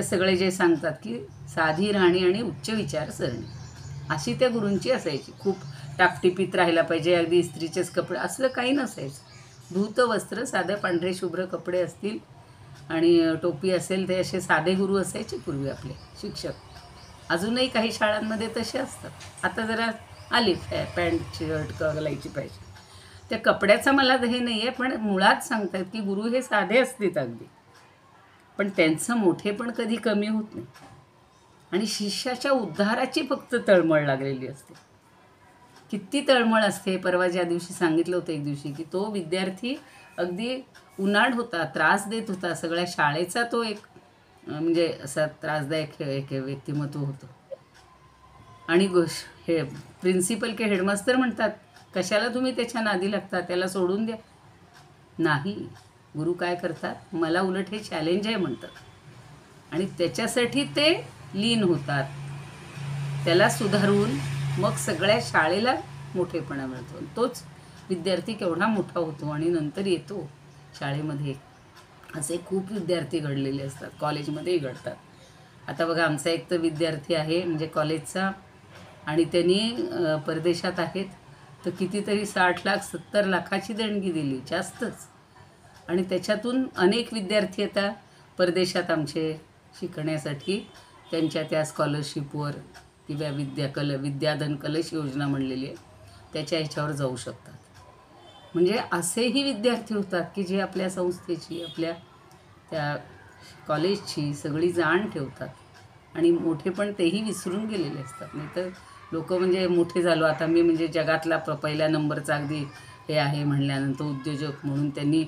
S1: सगळे जे सांगतात की साधी राहणी आणि उच्च विचारसरणी, अशी त्या गुरूंची असायची. खूप टापटिपीत राहायला पाहिजे, अगदी इस्त्रीचेच कपडे असलं काही नसायचं. धूत वस्त्र, साधे पांढरे शुभ्र कपडे असतील आणि टोपी असेल, ते असे साधे गुरु असायचे पूर्वी आपले शिक्षक. अजूनही काही शाळांमध्ये तसे असतात. आता जरा आली पॅन्ट शर्ट घालायची पाहिजे. त्या कपड्याचा मला हे नाही आहे, पण मुळात सांगतात की गुरु हे साधे असतात अगदी, पण त्यांचं मोठेपण कधी कमी होत नाही. आणि शिष्याच्या उद्धाराची फक्त तळमळ लागलेली असते. किती तळमळ असते. परवा ज्या दिवशी सांगितलं होतं एक दिवशी की तो विद्यार्थी अगदी उन्हाळ होता, त्रास देत होता. सगळ्या शाळेचा तो एक म्हणजे असा त्रासदायक एक व्यक्तिमत्व होतं. आणि हे प्रिन्सिपल के हेडमास्तर म्हणतात, कशाला तुम्ही त्याच्या नादी लागता, त्याला सोडून द्या. नाही, गुरु काय करतात, मला उलट हे चॅलेंज आहे म्हणतात आणि त्याच्यासाठी ते लीन होतात. त्याला सुधारून मग सगळ्या शाळेला मोठेपणा मिळतो. तोच विद्यार्थी केवढा मोठा होतो आणि नंतर येतो शाळेमध्ये. असे खूप विद्यार्थी घडलेले असतात, कॉलेजमध्येही घडतात. आता बघा, आमचा एक तर विद्यार्थी आहे म्हणजे कॉलेजचा, आणि त्यांनी परदेशात आहेत, तर कितीतरी 60 लाख 70 लाखाची देणगी दिली, जास्तच. आणि त्याच्यातून अनेक विद्यार्थी आता परदेशात आमचे शिकण्यासाठी त्यांच्या त्या स्कॉलरशिपवर किंवा विद्याधन कलश योजना म्हणलेली आहे त्याच्या ह्याच्यावर जाऊ शकतात. म्हणजे असेही विद्यार्थी होतात की जे आपल्या संस्थेची, आपल्या त्या कॉलेजची सगळी जाण ठेवतात आणि मोठेपण तेही विसरून गेलेले असतात. नाही तर लोक म्हणजे मोठे झालो आता मी म्हणजे जगातला पहिल्या नंबरचा अगदी हे आहे म्हणल्यानंतर उद्योजक म्हणून त्यांनी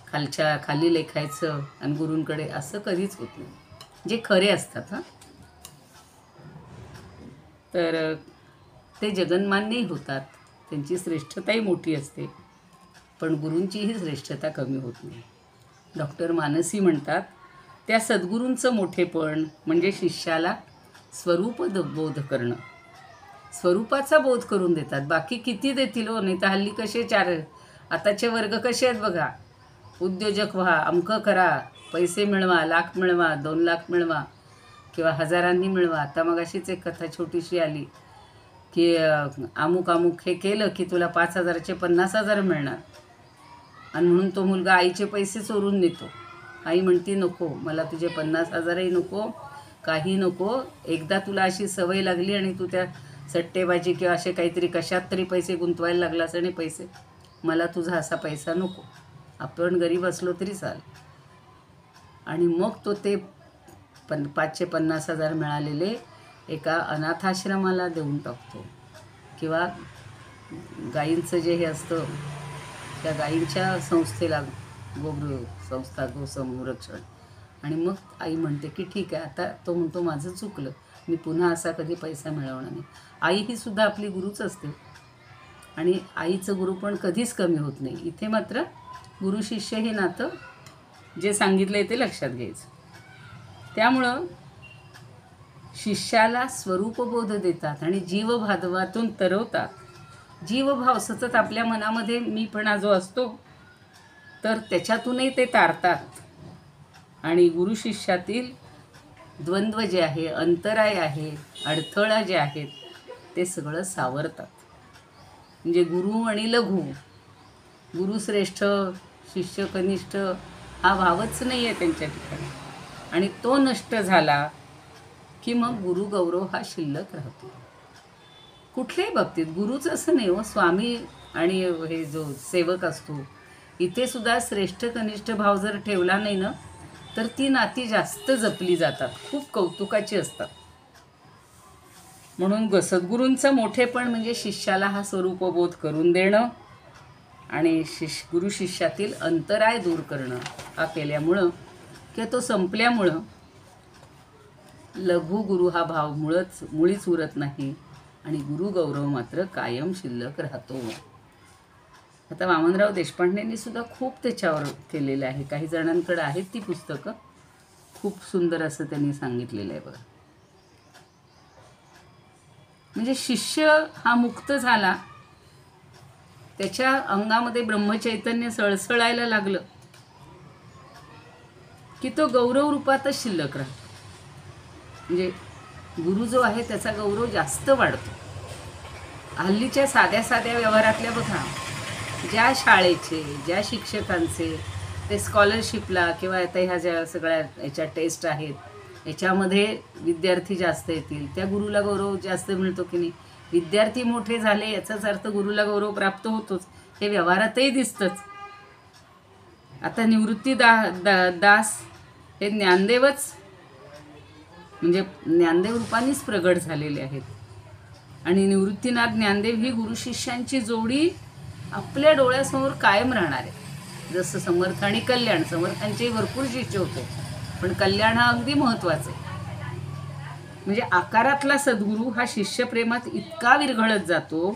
S1: खाली लेखायचं आणि गुरूंकडे, असं कधीच होत नाही. जे खरे असतात तर ते जगन्मान्यही होतात, त्यांची श्रेष्ठताही मोठी असते, पण गुरूंचीही श्रेष्ठता कमी होत नाही. डॉक्टर मानसी म्हणतात, त्या सद्गुरूंचं मोठेपण म्हणजे शिष्याला स्वरूप बोध करणं. स्वरूपाचा बोध करून देतात, बाकी किती देतील हो. नाही तर हल्ली कसे आताचे वर्ग कसे आहेत बघा, उद्योजक व्हा, अमकं करा, पैसे मिळवा, लाख मिळवा, 2 लाख मिळवा किंवा हजारांनी मिळवा. आता मग अशीच एक कथा छोटीशी आली की अमुक हे केलं की तुला 5,000चे 50,000 मिळणार, आणि म्हणून तो मुलगा आईचे पैसे चोरून नेतो. आई म्हणती, नको, मला तुझे 50,000ही नको, काही नको. एकदा तुला अशी सवय लागली आणि तू त्या सट्टेबाजी किंवा असे काहीतरी कशात तरी पैसे गुंतवायला लागलास आणि पैसे, मला तुझा असा पैसा नको, आपण गरीब असलो तरी चाल. आणि मग तो ते 5चे 50,000 मिळालेले एका अनाथाश्रमाला देऊन टाकतो किंवा गायींचं जे हे असतं त्या गायींच्या संस्थेला, संस्था गोसंरक्षण. आणि मग आई म्हणते की ठीक आहे, आता तो म्हणतो माझं चुकलं, मी पुन्हा असा कधी पैसा मिळवणार नाही. आई ही सुद्धा आपली गुरुच असते आणि आईचं गुरुपण कधीच कमी होत नाही. इथे मात्र गुरु शिष्य हे नातं जे सांगितलं आहे ते लक्षात घ्यायचं. त्यामुळं शिष्याला स्वरूपबोध देतात आणि जीवभावातून तरवतात. जीवभाव सतत आपल्या मनामध्ये मीपणा जो असतो तर त्याच्यातूनही ते तारतात आणि गुरु शिष्यातील द्वंद्व जे आहे, अंतराय आहे, अडथळा जे आहेत ते सगळं सावरतात. म्हणजे गुरु आणि लघु, गुरु श्रेष्ठ शिष्य कनिष्ठ हा भावच नाही आहे त्यांच्या ठिकाणी. आणि तो नष्ट झाला की मग गुरुगौरव हा शिल्लक राहतो. कुठल्याही बाबतीत गुरुच असं नाही हो, स्वामी आणि हे जो सेवक असतो इथे सुद्धा श्रेष्ठ कनिष्ठ भाव जर ठेवला नाही ना तर ती नाती जास्त जपली जातात, खूप कौतुकाची असतात. म्हणून सद्गुरूंचं मोठेपण म्हणजे शिष्याला हा स्वरूपबोध करून देणं आणि गुरु शिष्यातील अंतराय दूर करणं हा केल्यामुळं किंवा तो संपल्यामुळं लघु गुरु हा भाव मुळीच उरत नाही आणि गुरुगौरव मात्र कायम शिल्लक राहतो. आता वामनराव देशपांडेंनी सुद्धा खूप त्याच्यावर केलेलं आहे. काही जणांकडे आहेत ती पुस्तकं, खूप सुंदर असं त्यांनी सांगितलेलं आहे बघा. म्हणजे शिष्य हा मुक्त झाला, त्याच्या अंगामध्ये ब्रह्मचैतन्य सळसळायला लागलं की तो गौरव रूपातच शिल्लक राहतो. म्हणजे गुरु जो आहे त्याचा गौरव जास्त वाढतो. हल्लीच्या साध्या साध्या व्यवहारातल्या बघा, ज्या शाळेचे, ज्या शिक्षकांचे ते स्कॉलरशिपला किंवा आता ह्या ज्या सगळ्या याच्या टेस्ट आहेत याच्यामध्ये विद्यार्थी जास्त येतील त्या गुरुला गौरव जास्त मिळतो की नाही. विद्यार्थी मोठे झाले याचाच अर्थ गुरुला गौरव प्राप्त होतोच, हे व्यवहारातही दिसतंच. आता निवृत्ती दास हे ज्ञानदेवच म्हणजे ज्ञानदेव रूपानेच प्रगट झालेले आहेत. आणि निवृत्तीनाथ ज्ञानदेव ही गुरु शिष्यांची जोडी आपल्या डोळ्यासमोर कायम राहणार आहे. जसं समर्थ आणि कल्याण, समर्थांचे भरपूर शिष्य होते पण कल्याण हा अगदी महत्त्वाचा आहे. म्हणजे आकारातला सद्गुरू हा शिष्यप्रेमात इतका विरघळत जातो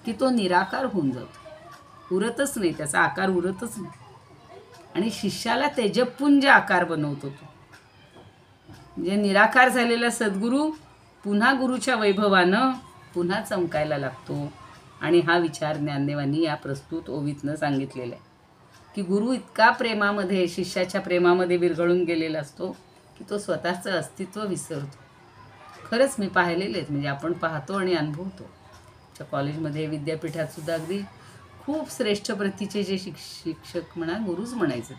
S1: की तो निराकार होऊन जातो, उरतच नाही, त्याचा आकार उरतच नाही. आणि शिष्याला तेजपुंज आकार बनवतो तो. म्हणजे निराकार झालेला सद्गुरू पुन्हा गुरुच्या वैभवानं पुन्हा चमकायला लागतो. आणि हा विचार ज्ञानदेवांनी या प्रस्तुत ओवीतनं सांगितलेला आहे की गुरु इतका प्रेमामध्ये, शिष्याच्या प्रेमामध्ये विरघळून गेलेला असतो की तो स्वतःचं अस्तित्व विसरतो. खरंच मी पाहिलेले आहेत, म्हणजे आपण पाहतो आणि अनुभवतो. आमच्या कॉलेजमध्ये, विद्यापीठात सुद्धा अगदी खूप श्रेष्ठ प्रतीचे जे शिक्षक म्हणा, गुरुच म्हणायचे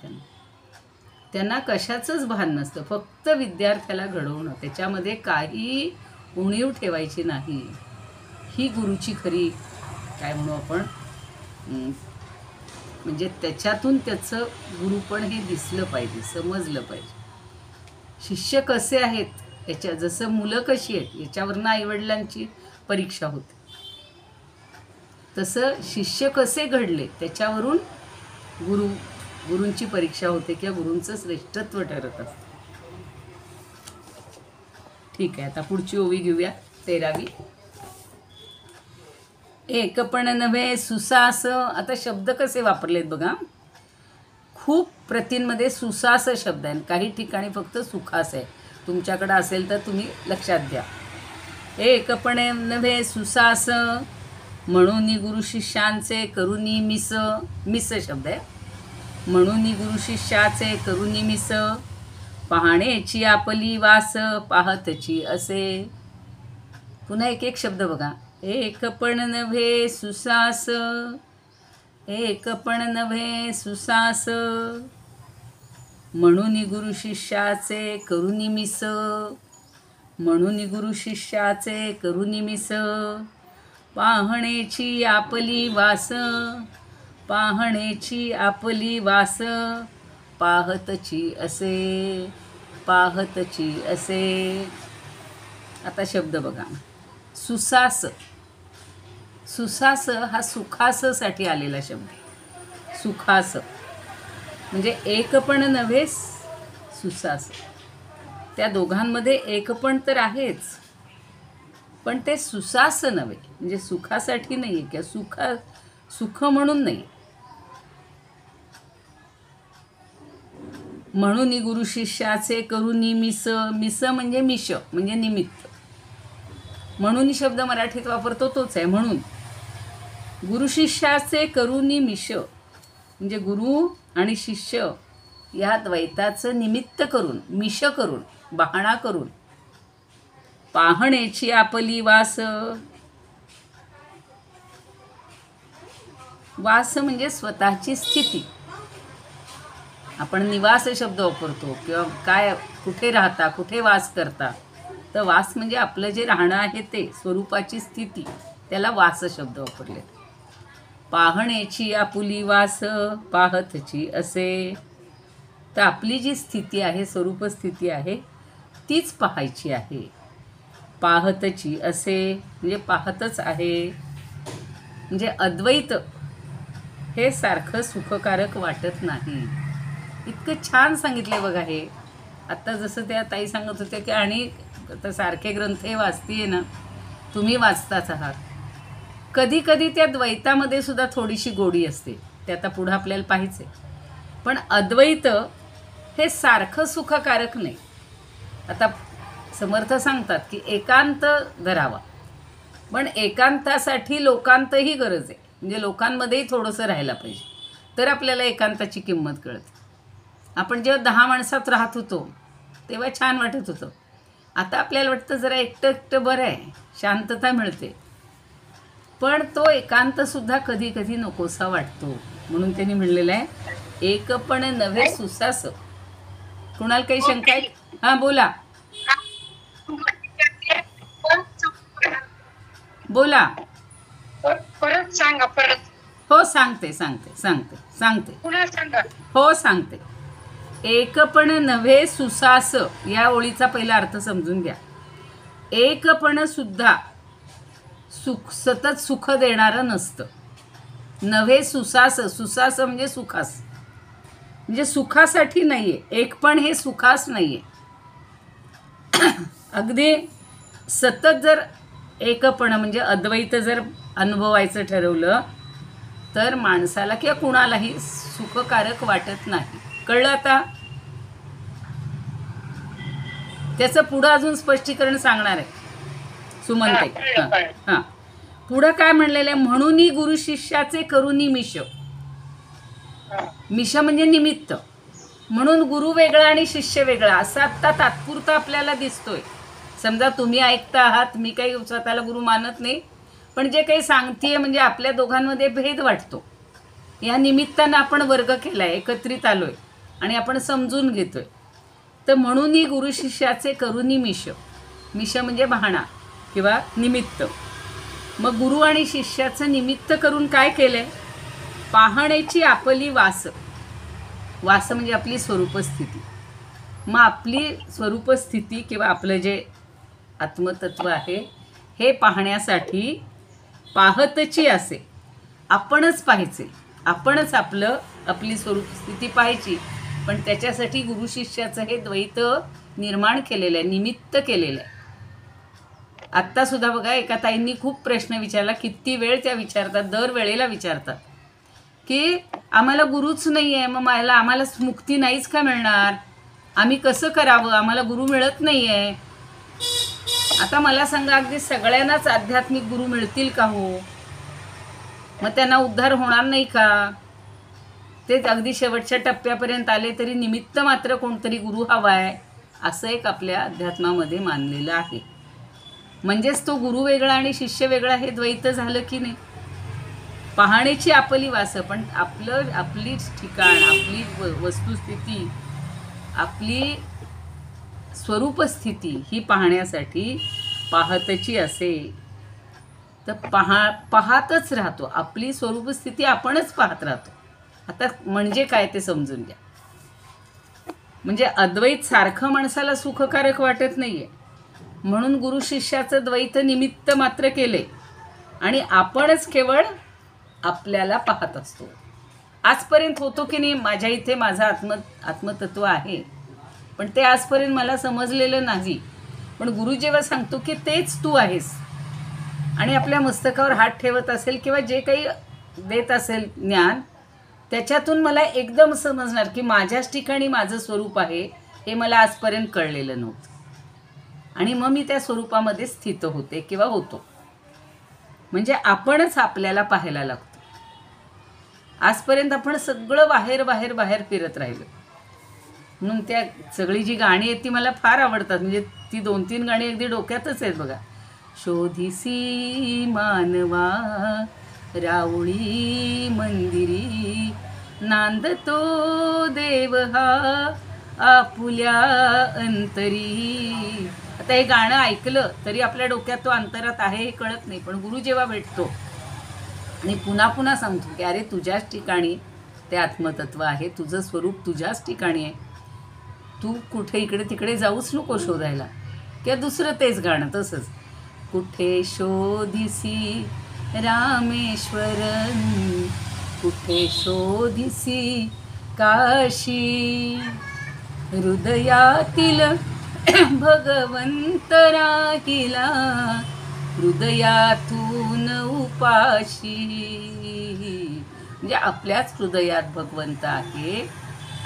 S1: त्यांना कशाचंच भान नसतं, फक्त विद्यार्थ्याला घडवणं, त्याच्यामध्ये काही उणीव ठेवायची नाही. ही गुरुची खरी काय म्हणू आपण, म्हणजे त्याच्यातून त्याचं गुरुपण हे दिसलं पाहिजे, समजलं पाहिजे. शिष्य कसे आहेत याच्या, जसं मुलं कशी आहेत याच्यावरनं आईवडिलांची परीक्षा होते, तसं शिष्य कसे घडले त्याच्यावरून गुरूंची परीक्षा होते किंवा गुरूंचं श्रेष्ठत्व ठरत असतं. ठीक आहे, आता पुढची ओवी घेऊया, 13वी. एकपण नव्हे सुसास. आता शब्द कसे वापरलेत बघा, खूप प्रतींमध्ये सुसास शब्द आहे, काही ठिकाणी फक्त सुखास आहे. तुमच्याकडं असेल तर तुम्ही लक्षात घ्या. एकपण नव्हे सुसास, म्हणून गुरु शिष्यांचे करुनी मिस. मिस शब्द आहे. म्हणून गुरु शिष्याचे करुनी मिस, पाहणेची आपली वास पाहतची असे. पुन्हा एक एक शब्द बघा. एकपण नव्हे सुसास, एकपण नव्हे सुसास, म्हणून गुरु शिष्याचे करुनी मिस, म्हणून गुरु शिष्याचे करुनी मिस, पाहणेची आपली वास, पाहणेची आपली वास पाहतची असे, पाहतची असे. आता शब्द बघा. सुसास. सुसास हा सुखाससाठी आलेला शब्द. सुखास म्हणजे एकपण नव्हे सुसास. त्या दोघांमध्ये एकपण तर आहेच, पण ते सुसास नव्हे, म्हणजे सुखासाठी नाही आहे किंवा सुख म्हणून नाही. म्हणून गुरु शिष्याचे करुनी मिस. मिस म्हणजे मिश, म्हणजे निमित्त. म्हणून शब्द मराठीत वापरतो तोच आहे. म्हणून गुरु शिष्याचे करुनी मिश म्हणजे गुरु आणि शिष्य या द्वैताचं निमित्त करून, मिश करून, बहाणा करून, पाहणेची आपली वास. वास म्हणजे स्वतःची स्थिती. आपण निवास शब्द वापरतो किंवा काय, कुठे राहता, कुठे वास करता, तर वास म्हणजे आपलं जे राहणं आहे ते, स्वरूपाची स्थिती, त्याला वास शब्द वापरले. पाहणेची आपुली वास पाहतची असे. तर आपली जी स्थिती आहे, स्वरूप स्थिती आहे, तीच पाहायची आहे. पाहतची असे म्हणजे पाहतच आहे. म्हणजे अद्वैत हे सारखं सुखकारक वाटत नाही. इतकं छान सांगितलं बघा हे. आत्ता जसं त्या ताई सांगत होत्या की आणि आता सारखे ग्रंथ हे वाचतीये ना, तुम्ही वाचताच आहात. कधी कधी त्या द्वैतामध्ये सुद्धा थोडीशी गोडी असते, ते आता पुढं आपल्याला पाहायचं आहे. पण अद्वैत हे सारखं सुखकारक नाही. आता समर्थ सांगतात की एकांत धरावा, पण एकांतासाठी लोकांतही गरज आहे. म्हणजे लोकांमध्येही थोडंसं राहायला पाहिजे, तर आपल्याला एकांताची किंमत कळते. आपण जेव्हा 10 माणसात राहत होतो तेव्हा छान वाटत होतं. आता आपल्याला वाटतं जरा एकटं एकटं बरं आहे, शांतता मिळते. पण तो एकांतसुद्धा कधी कधी नकोसा वाटतो. म्हणून त्यांनी म्हणलेलं आहे एकपण नव्हे सुसास. कुणाला काही शंका आहे? हां बोला बोला.
S3: परत सांगा. परत
S1: हो सांगते सांगते सांगते सांगते
S3: पुन्हा सांगा.
S1: हो सांगते. एकपण नव्हे सुसास या ओळीचा पहिला अर्थ समजून घ्या. एकपण सुद्धा सतत सुख देणारं नसतं. नव्हे सुसास. सुसास म्हणजे सुखास, म्हणजे सुखासाठी नाही आहे. एकपण हे सुखास नाही आहे. अगदी सतत जर एकपणा म्हणजे अद्वैत जर अनुभवायचं ठरवलं तर माणसाला किंवा कुणालाही सुखकारक वाटत नाही. कळलं आता? त्याचं पुढं अजून स्पष्टीकरण सांगणार आहे सुमनताई.
S2: कळलं, कळलं.
S1: हां, पुढं काय म्हणलेलं आहे? म्हणूनही गुरु शिष्याचे करुनी मिश. मिश म्हणजे निमित्त. म्हणून गुरु वेगळा आणि शिष्य वेगळा असा आत्ता तात्पुरता आपल्याला दिसतोय. समजा तुम्ही ऐकता आहात, मी काही स्वतःला गुरु मानत नाही, पण जे काही सांगतेय म्हणजे आपल्या दोघांमध्ये भेद वाटतो. या निमित्तानं आपण वर्ग केला आहे, एकत्रित आलो आहे आणि आपण समजून घेतो आहे. तर म्हणूनही गुरु शिष्याचे करुनी मिश. मिश म्हणजे बहाणा किंवा निमित्त. मग गुरु आणि शिष्याचं निमित्त करून काय केलं आहे? पाहण्याची आपली वास. वास म्हणजे आपली स्वरूपस्थिती. मग आपली स्वरूपस्थिती किंवा आपलं जे आत्मतत्व आहे हे पाहण्यासाठी पाहतची असे, आपणच पाहायचे, आपणच आपली स्वरूपस्थिती पाहायची. पण त्याच्यासाठी गुरु शिष्याचं हे द्वैत निर्माण केलेलं आहे, निमित्त केलेलं आहे. आत्ता सुद्धा बघा एका ताईंनी खूप प्रश्न विचारला, किती वेळ त्या विचारतात, दर वेळेला विचारतात की आम्हाला गुरुच नाही आहे, मग आम्हाला मुक्ती नाहीच का मिळणार, आम्ही कसं करावं, आम्हाला गुरु मिळत नाही आहे. आता मला सांगा, अगदी सगळ्यांनाच आध्यात्मिक गुरु मिळतील का हो? मग त्यांना उद्धार होणार नाही का? ते अगदी शेवटच्या टप्प्यापर्यंत आले तरी निमित्त मात्र कोणतरी गुरु हवा आहे असं एक आपल्या अध्यात्मामध्ये मानलेलं आहे. म्हणजेच तो गुरु वेगळा आणि शिष्य वेगळा हे द्वैत झालं की नाही. पाहण्याची आपली वास, पण आपली ठिकाण, आपली वस्तुस्थिती, आपली स्वरूपस्थिती ही पाहण्यासाठी पाहतची असे. तर पाहतच राहतो, आपली स्वरूपस्थिती आपणच पाहत राहतो. आता म्हणजे काय ते समजून घ्या. म्हणजे अद्वैत सारखं माणसाला सुखकारक वाटत नाहीये, म्हणून गुरु शिष्याचं द्वैत निमित्त मात्र केले आणि आपणच केवळ आपल्याला पाहत असतो. आजपर्यंत होतो की नाही, माझ्या इथे माझं आत्मतत्व आहे, पण ते आजपर्यंत मला समजलेलं नाही. पण गुरु जेव्हा सांगतो की तेच तू आहेस आणि आपल्या मस्तकावर हात ठेवत असेल किंवा जे काही देत असेल ज्ञान, त्याच्यातून मला एकदम समजणार की माझ्याच ठिकाणी माझं स्वरूप आहे, हे मला आजपर्यंत कळलेलं नव्हतं. आणि मग मी त्या स्वरूपामध्ये स्थित होते किंवा होतो. म्हणजे आपणच आपल्याला पाहायला लागतो. आजपर्यंत आपण सगळं बाहेर बाहेर बाहेर फिरत राहिलो. म्हणून त्या सगळी जी गाणी आहेत ती मला फार आवडतात. म्हणजे ती 2-3 गाणी अगदी डोक्यातच आहेत बघा. शोधिसी मानवा राऊळी मंदिरी, नांदतो देव हा आपुल्या अंतरी. आता हे गाणं ऐकलं तरी आपल्या डोक्यात तो अंतरात आहे हे कळत नाही. पण गुरु जेव्हा भेटतो आणि पुन्हा पुन्हा सांगतो की अरे तुझ्याच ठिकाणी ते आत्मतत्व आहे, तुझं स्वरूप तुझ्याच ठिकाणी आहे, तू कुठे इकडे तिकडे जाऊच नको शोधायला. किंवा दुसरं तेच गाणं तसंच, कुठे शोधिसी रामेश्वरन, कुठे शोधिसी काशी, हृदयातील भगवंत राहिला हृदयातून उपाशी. म्हणजे आपल्याच हृदयात भगवंत आहे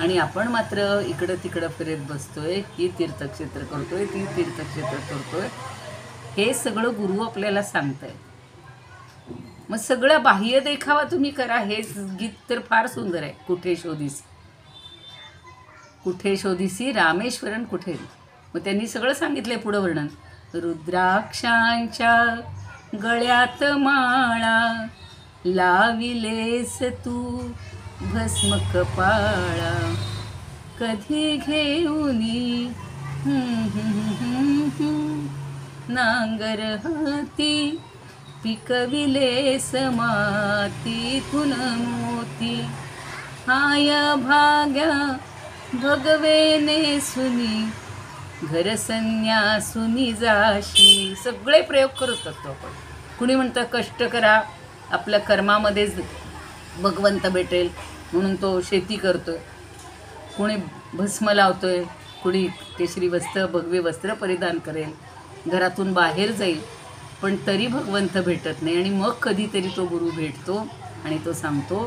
S1: आणि आपण मात्र इकडं तिकडं फिरत बसतोय, ही तीर्थक्षेत्र करतोय, ती तीर्थक्षेत्र करतोय. हे सगळं गुरु आपल्याला सांगताय. मग सगळं बाह्य देखावा तुम्ही करा. हे गीत तर फार सुंदर आहे. कुठे शोधिसी, कुठे शोधिसी रामेश्वरन कुठे. मग त्यांनी सगळं सांगितलंय पुढं वर्णन. रुद्राक्षांच्या गळ्यात माळा, लाविलेस तू भस्म कपाळा, कधी घेऊनी नांगर हाती, पिकविलेस मातीतून मोती, हाय भाग्या भगवेने सुनी, घर संन्यासुनी जाशी. सगळे प्रयोग करत असतो आपण. कुणी म्हणतं कष्ट करा, आपल्या कर्मामध्येच भगवंत भेटेल म्हणून तो शेती करतोय, कुणी भस्म लावतोय, कुणी केशरी वस्त्र भगवे वस्त्र परिधान करेल, घरातून बाहेर जाईल, पण तरी भगवंत भेटत नाही. आणि मग कधीतरी तो गुरु भेटतो आणि तो सांगतो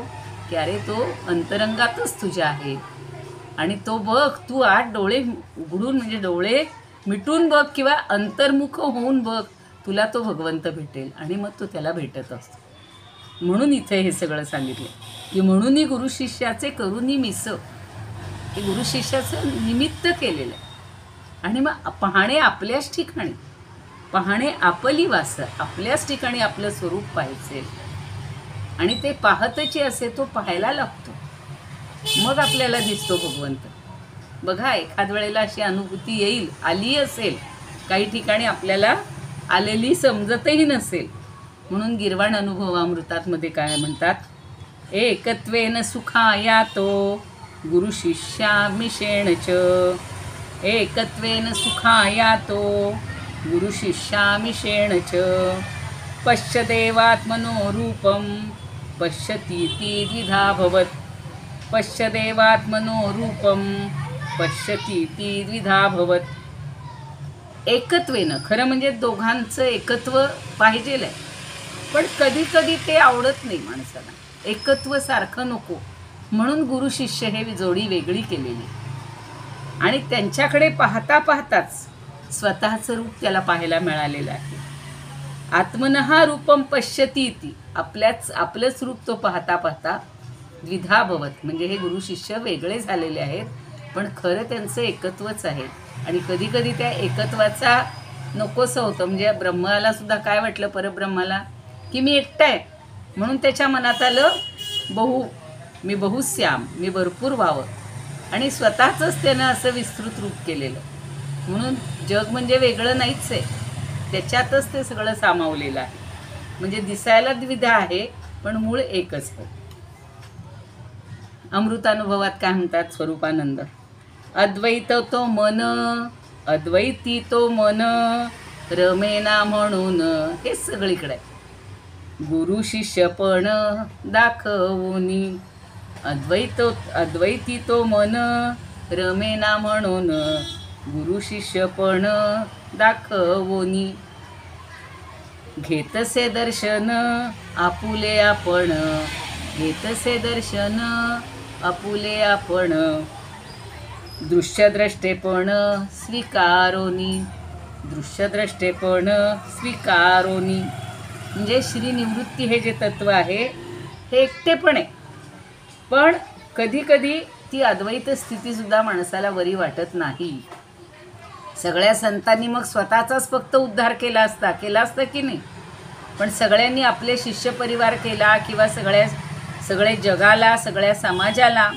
S1: की अरे तो अंतरंगातच तुझ्या आहे आणि तो बघ, तू आत डोळे उघडून म्हणजे डोळे मिटून बघ किंवा अंतर्मुख होऊन बघ, तुला तो भगवंत भेटेल. आणि मग तो त्याला भेटत असतो. म्हणून इथे हे सगळं सांगितलं की म्हणूनही गुरु शिष्याचे करुनी मिस, हे गुरु शिष्याचं निमित्त केलेलं आहे. आणि मग पाहणे आपल्याच ठिकाणी, पाहणे आपली वास, आपल्याच ठिकाणी आपलं स्वरूप पाहायचे. आणि ते पाहतची असे तो पाहायला लागतो, मग आपल्याला दिसतो भगवंत. बघा, एखाद वेळेला अशी अनुभूती येईल, आली असेल, काही ठिकाणी आपल्याला आलेली समजतही नसेल. म्हणून गिरवाण अनुभवामृतात मध्ये काय म्हणतात, एकत्वेन सुखायातो गुरु शिष्यामिषेणच, एकत्वेन सुखायातो गुरु शिष्यामिषेणच, पश्यदेवात्मनो रूपं पश्यतीति द्विधा भवत्, पश्यदेवात्मनो रूपं पश्यतीति द्विधा भवत्. एकत्वेनं, खरं म्हणजे दोघांचं एकत्व पाहिजेल आहे, पण कधी कधी ते आवडत नाही माणसाला, एकत्व सारखं नको. म्हणून गुरु शिष्य हे जोडी वेगळी केलेली. आणि त्यांच्याकडे पाहता पाहताच स्वतःचं रूप त्याला पाहायला मिळालेलं आहे. आत्मनहा रूपम पश्यती इति, आपलंच रूप तो पाहता पाहता द्विधा भवत, म्हणजे हे गुरु शिष्य वेगळे झालेले आहेत, पण खरं त्यांचं एकत्वच आहे. आणि कधी कधी त्या एकत्वाचा नकोसं होतं. म्हणजे ब्रह्माला सुद्धा काय वाटलं, परब्रह्माला, की मी एकटा आहे. म्हणून त्याच्या मनात आलं मी बहुश्याम, मी भरपूर व्हावं. आणि स्वतःचंच त्यानं असं विस्तृत रूप केलेलं. म्हणून जग म्हणजे वेगळं नाहीच आहे, त्याच्यातच ते सगळं सामावलेलं आहे. म्हणजे दिसायला द्विधा आहे, पण मूळ एकच आहे. अमृतानुभवात काय म्हणतात स्वरूपानंद, अद्वैत तो मन, अद्वैती तो मन, रमेना म्हणून. हे सगळीकडे गुरु शिष्यपण दाखवूनी, अद्वैती तो मन, रमेना म्हणून गुरु शिष्यपण दाखवूनी. घेतसे दर्शन आपुले आपण, घेतसे दर्शन आपुले आपण, दृश्यद्रष्टेपण स्वीकारोनी, दृश्यद्रष्टेपण स्वीकारोनी. म्हणजे श्री निवृत्ती हे जे तत्व आहे हे एकटेपण आहे, पण कधी कधी ती अद्वैत स्थितीसुद्धा माणसाला बरी वाटत नाही. सगळ्या संतांनी मग स्वतःचाच फक्त उद्धार केला असता की नाही, पण सगळ्यांनी आपले शिष्य परिवार केला किंवा सगळे जगाला, सगळ्या समाजाला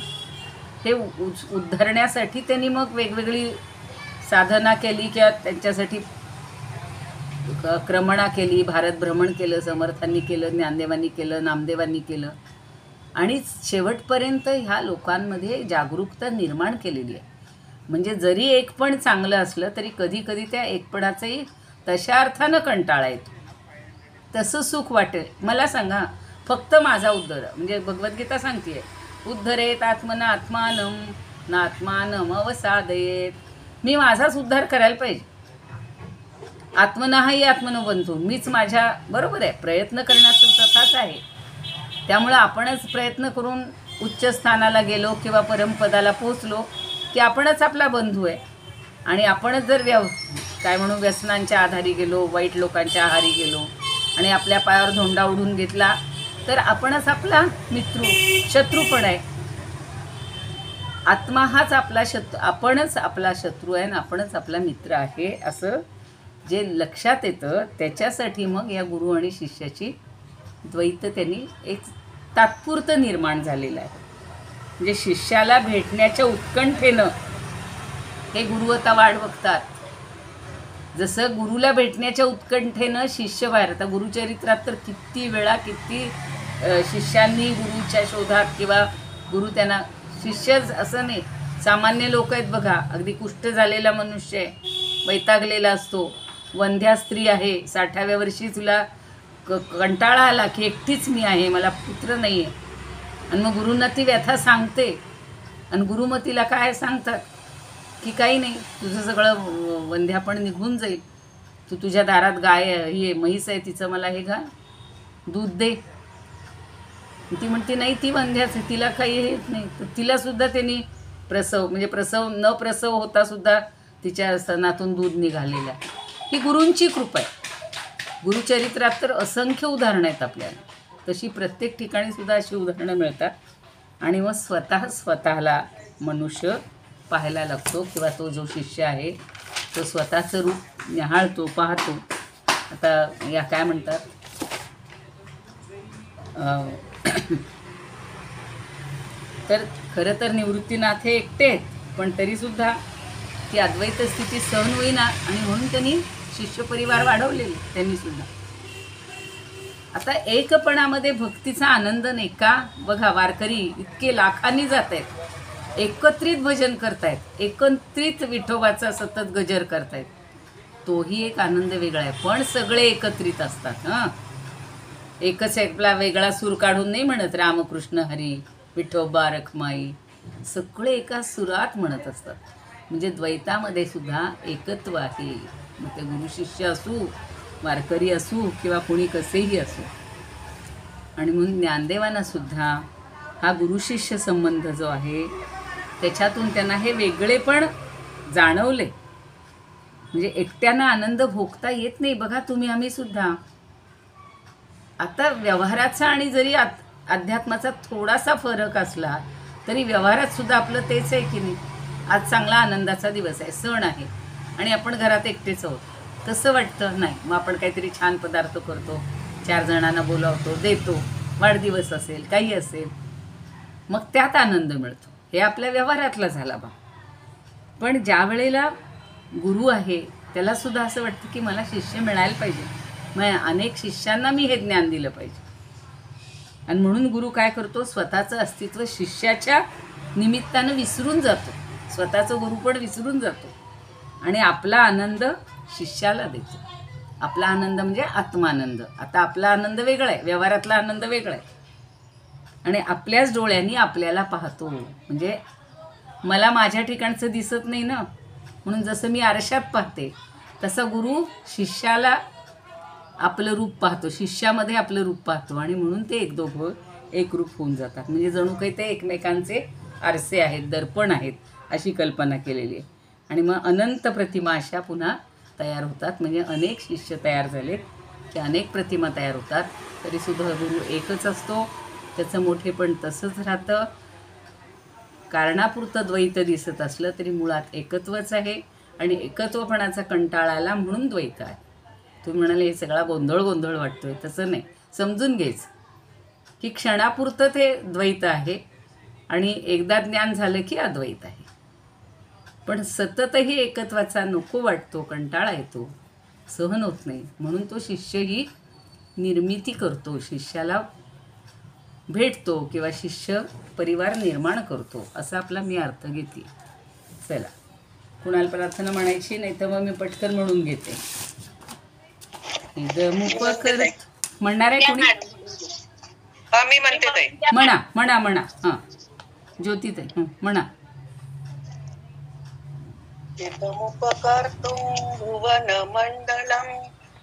S1: हे उद्धरण्यासाठी त्यांनी मग वेगवेगळी साधना केली किंवा त्यांच्यासाठी क्रमणा केली, भारत भ्रमण केलं, समर्थांनी केलं, ज्ञानदेवांनी केलं, नामदेवांनी केलं. आणि शेवटपर्यंत ह्या लोकांमध्ये जागरूकता निर्माण केलेली आहे. म्हणजे जरी एकपण चांगलं असलं तरी कधी कधी त्या एकपणाचाही तशा अर्थानं कंटाळा येतो. तसं सुख वाटेल. मला सांगा, फक्त माझा उद्धार, म्हणजे भगवद्गीता सांगते, उद्धरेत आत्मना आत्मानम नात्मानम अवसादयेत. मी माझाच उद्धार करायला पाहिजे. आत्मनाही आत्मनो बंधू, मीच माझ्या बरोबर आहे. प्रयत्न करण्याचं स्वतःच आहे. त्यामुळं आपणच प्रयत्न करून उच्च स्थानाला गेलो किंवा परमपदाला पोचलो की आपणच आपला बंधू आहे. आणि आपणच जर काय म्हणू व्यसनांच्या आधारी गेलो, वाईट लोकांच्या आहारी गेलो आणि आपल्या पायावर धोंडा उडून घेतला तर आपणच आपला शत्रू पण आहे. आत्मा हाच आपला आपणच आपला शत्रू आहे आणि आपणच आपला मित्र आहे, असं जे लक्षात येतं. त्याच्यासाठी मग या गुरु आणि शिष्याची द्वैत त्यांनी एक तात्पुरतं निर्माण झालेलं आहे. म्हणजे शिष्याला भेटण्याच्या उत्कंठेनं हे गुरु आता वाट बघतात. जसं गुरुला भेटण्याच्या उत्कंठेनं शिष्य बाहेर. आता गुरुचरित्रात तर किती वेळा किती शिष्यांनी गुरुच्या शोधात किंवा गुरु त्यांना, शिष्य असं नाही, सामान्य लोक आहेत बघा. अगदी कुष्ठ झालेला मनुष्य आहे, वैतागलेला असतो, वंध्या स्त्री आहे, 60व्या वर्षी तुला कंटाळा आला की एकटीच मी आहे, मला पुत्र नाही आहे. आणि मग गुरुंना ती व्यथा सांगते आणि गुरुमतीला काय सांगतात की काही नाही, तुझं सगळं वंध्यापण निघून जाईल. तू तुझ्या दारात गाय ही म्हैस आहे, तिचं मला हे घाल, दूध दे. ती म्हणते नाही ती वंध्याच आहे, तिला काही येत नाही. तर तिलासुद्धा त्यांनी प्रसव म्हणजे न प्रसव होता सुद्धा तिच्या स्तनातून दूध निघालेलं आहे. ही गुरूंची कृपा आहे. गुरुचरित्रात तर असंख्य उदाहरणं आहेत आपल्याला. तशी प्रत्येक ठिकाणी सुद्धा अशी उदाहरणं मिळतात. आणि मग स्वतःला मनुष्य पाहायला लागतो, किंवा तो जो शिष्य आहे तो स्वतःचं रूप निहाळतो, पाहतो. आता या काय म्हणतात, तर खरं तर निवृत्तीनाथ हे एकटे आहेत, पण तरीसुद्धा ती अद्वैत स्थिती सहन होईना, आणि म्हणून त्यांनी शिष्य परिवार वाढवलेले त्यांनीसुद्धा. आता एकपणामध्ये भक्तीचा आनंद नाही का? बघा, वारकरी इतके लाखांनी जात आहेत, एकत्रित भजन करतायत, एकत्रित विठोबाचा सतत गजर करतायत. तोही एक आनंद वेगळा आहे. पण सगळे एकत्रित असतात. एकच आपला वेगळा सूर काढून नाही म्हणत रामकृष्ण हरी विठोबा रखमाई, सगळे एका सुरात म्हणत असतात. म्हणजे द्वैतामध्ये सुद्धा एकत्व आहे. मग ते गुरु शिष्य असू, वारकरी असू, किंवा कोणी कसेही असू. आणि म्हणून ज्ञानदेवांना सुद्धा हा गुरुशिष्य संबंध जो आहे त्याच्यातून त्यांना हे वेगळेपण जाणवले. म्हणजे एकट्यानं आनंद भोगता येत नाही. बघा तुम्ही, आम्ही सुद्धा आता व्यवहाराचा आणि जरी अध्यात्माचा थोडासा फरक असला तरी व्यवहारात सुद्धा आपलं तेच आहे की नाही. आज चांगला आनंदाचा दिवस आहे, सण आहे, आणि आपण घरात एकटेच आहोत. तसं वाटतं नाही, मग आपण काहीतरी छान पदार्थ करतो, 4 जणांना बोलावतो, देतो, वाढदिवस असेल, काही असेल, मग त्यात आनंद मिळतो. हे आपल्या व्यवहारातला झाला बा. पण ज्या वेळेला गुरु आहे त्यालासुद्धा असं वाटतं की मला शिष्य मिळायला पाहिजे, मग अनेक शिष्यांना मी हे ज्ञान दिलं पाहिजे. आणि म्हणून गुरु काय करतो, स्वतःचं अस्तित्व शिष्याच्या निमित्तानं विसरून जातो, स्वतःचं गुरुपण विसरून जातो, आणि आपला आनंद शिष्याला देतो. आपला आनंद म्हणजे आत्मानंद. आता आपला आनंद वेगळा आहे, व्यवहारातला आनंद वेगळा आहे, आणि आपल्याच डोळ्यांनी आपल्याला पाहतो. म्हणजे मला माझ्या ठिकाणचं दिसत नाही ना, म्हणून जसं मी आरशात पाहते तसा गुरु शिष्याला आपलं रूप पाहतो, शिष्यामध्ये आपलं रूप पाहतो, आणि म्हणून ते दोघं एक रूप होऊन जातात. म्हणजे जणू काही ते एकमेकांचे आरसे आहेत, दर्पण आहेत, अशी कल्पना केलेली आहे. आणि मग अनंत प्रतिमा अशा पुन्हा तयार होतात. म्हणजे अनेक शिष्य तयार झालेत की अनेक प्रतिमा तयार होतात. तरीसुद्धा गुरु एकच असतो, त्याचं मोठेपण तसंच राहतं. कारणापुरतं द्वैत दिसत असलं तरी मुळात एकत्वच आहे, आणि एकत्वपणाचा कंटाळा आला म्हणून द्वैत आहे. तुम्ही म्हणाले हे सगळा गोंधळ वाटतोय, तसं नाही. समजून घ्यायचं की क्षणापुरतं ते द्वैत आहे, आणि एकदा ज्ञान झालं की अद्वैत आहे. पण सततही एकत्वाचा नको वाटतो, कंटाळा येतो, सहन होत नाही. म्हणून तो शिष्य ही निर्मिती करतो, शिष्याला भेटतो, किंवा शिष्य परिवार निर्माण करतो, असा आपला मी अर्थ घेते. चला, कुणाला प्रार्थना म्हणायची नाही तर मग मी पटकन म्हणून घेते. म्हणणार आहे कोणी?
S3: मी म्हणते ताई.
S1: म्हणा. हां, ज्योतिताई म्हणा.
S3: इदमुपकर्तुं भुवनमण्डलं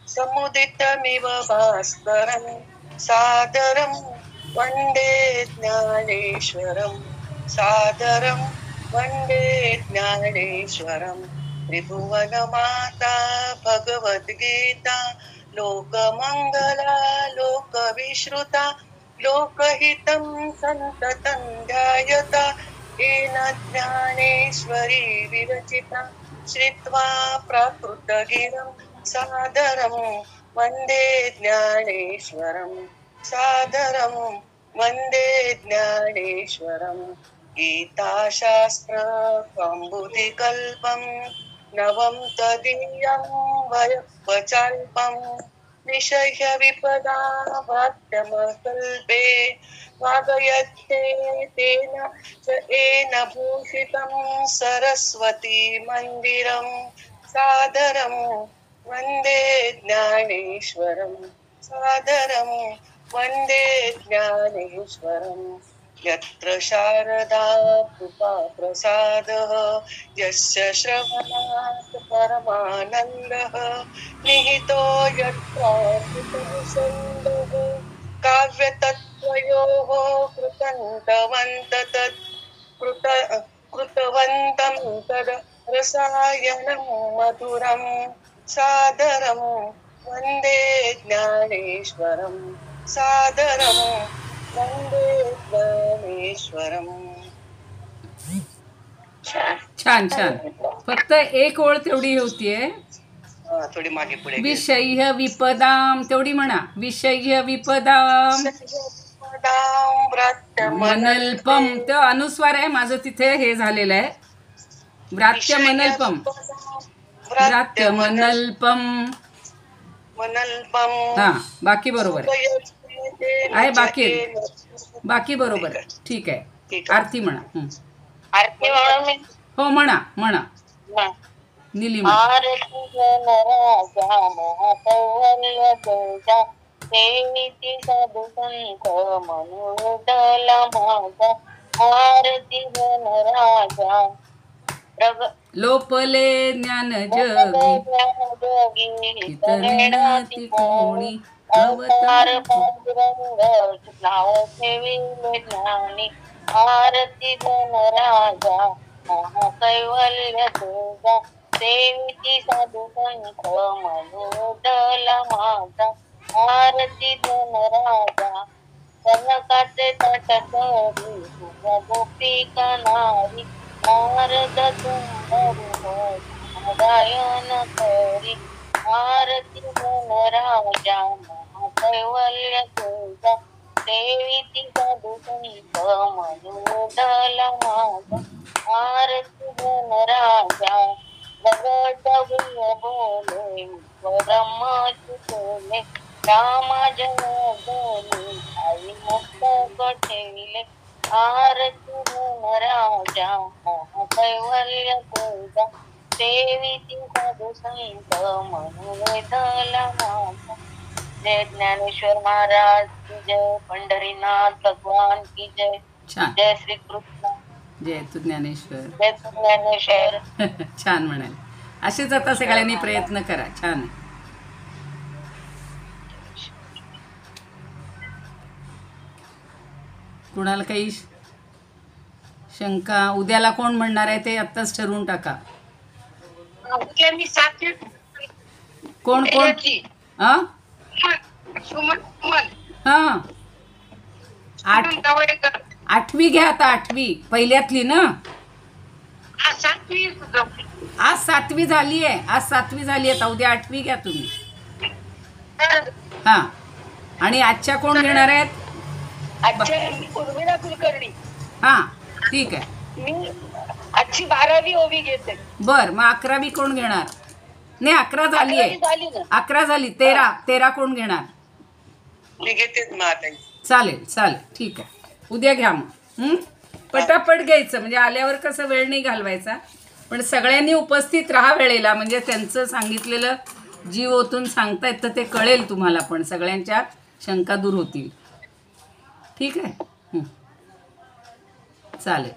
S3: समुदितमिव भास्करं सादरं वन्दे ज्ञानेश्वरं सादरं वन्दे ज्ञानेश्वरं. त्रिभुवनमाता भगवद्गीता लोकमङ्गला लोकविश्रुता लोकहितं सन्ततं ध्यायता येन ज्ञानेश्वरी विरचिता श्रुत्वा प्राकृतगिरं सादरं वन्दे ज्ञानेश्वरं सादरं वन्दे ज्ञानेश्वरं. गीताशास्त्र कौमुदीकल्पं नवं तदीयं वयपचाल्पं विषह्य विपदा वाक्यमकल्पे वागयत्ते तेन च येन भूषितं सरस्वती मंदिरं सादरं वन्दे ज्ञानेश्वरं सादरं वन्दे ज्ञानेश्वरं.
S5: यत्र शारदा कृपा प्रसादः यस्य श्रवणात् परमानन्दः निहितो यत्र कृतविसन्दः काव्यतत्त्वयोः कृतवन्तं तद् रसायनं मधुरं सादरं वन्दे ज्ञानेश्वरं सादरं वन्दे ज्ञानेश्वरम्.
S1: छान छान. फक्त एक ओळ तेवढी होतीये.
S5: थोडी मागे पुढे घे.
S1: विषय्य विपदाम तेवढी म्हणा. विषय्य विपदाम मनल्पम. तो अनुस्वार आहे माझं तिथे हे झालेलं आहे. व्रात्य मनल्पम. व्रात्य मनल्पम. हा बाकी बरोबर आहे. बाकी बरोबर आहे. ठीक आहे. आरती म्हणा.
S3: आरती म्हणून मी
S1: हो म्हणा म्हणा. निलिमा.
S3: आरती जनराजा महाकौवल्य तुझा सेविती साधू संत मनोदला माझा. आरती जनराजा
S1: लोपले ज्ञान जगी इतरेणाती कोणी
S3: अवतार
S1: अवतार.
S3: पांडुरंग नाव ठेविले ज्ञानी. आरती जनराजा महाकैवल्य तुझा सेविती साधू संत मनोदला माझा. आरती जनराजा कनकाचे तट करी तुझ्या गोपिका नारी. नारद सुंदर गायन करी. आरती जनराजा महाकैवल्य तुझा सेविती साधू संत मनोदला माझा. आरती जनराजा जगतविय बोले ब्रह्म चुकले. रामा जगोले आई मुक्त कठेले. आरती जनराजा महाकैवल्य तुझा सेविती साधू संत मनोदला माझा. जय ज्ञानेश्वर महाराज की जय. पंढरीनाथ भगवान की जय.
S1: छान.
S3: जय श्री कृष्ण.
S1: जय तू ज्ञानेश्वर.
S3: जय ज्ञानेश्वर.
S1: छान म्हणाल. असेच आता सगळ्यांनी प्रयत्न करा. छान आहे. कुणाला काही शंका उद्याला कोण म्हणणार आहे ते आत्ताच ठरवून टाका.
S3: उद्या मी सातवी
S1: कोण कोण. हा हा 8वी घ्या आता. 8वी पहिल्यातली ना. आज 7वी झाली आहे. आज 7वी झाली आहे. आता उद्या 8वी घ्या तुम्ही. हा आणि आजच्या कोण घेणार आहेत.
S4: उर्मिला कुलकर्णी.
S1: हा ठीक आहे.
S4: मी आजची 12वी ओवी घेते.
S1: बर मग 11वी कोण घेणार. नाही 11 झाली आहे. 11 झाली. 13 कोण घेणार.
S5: मी घेतेच महाताई.
S1: चालेल चालेल ठीक आहे. उद्या घ्या मग. पटापट घ्यायचं म्हणजे आल्यावर कसं वेळ नाही घालवायचा. पण सगळ्यांनी उपस्थित राहा वेळेला. म्हणजे त्यांचं सांगितलेलं जीव ओतून सांगतायत तर ते कळेल तुम्हाला. पण सगळ्यांच्या शंका दूर होतील. ठीक आहे. चालेल.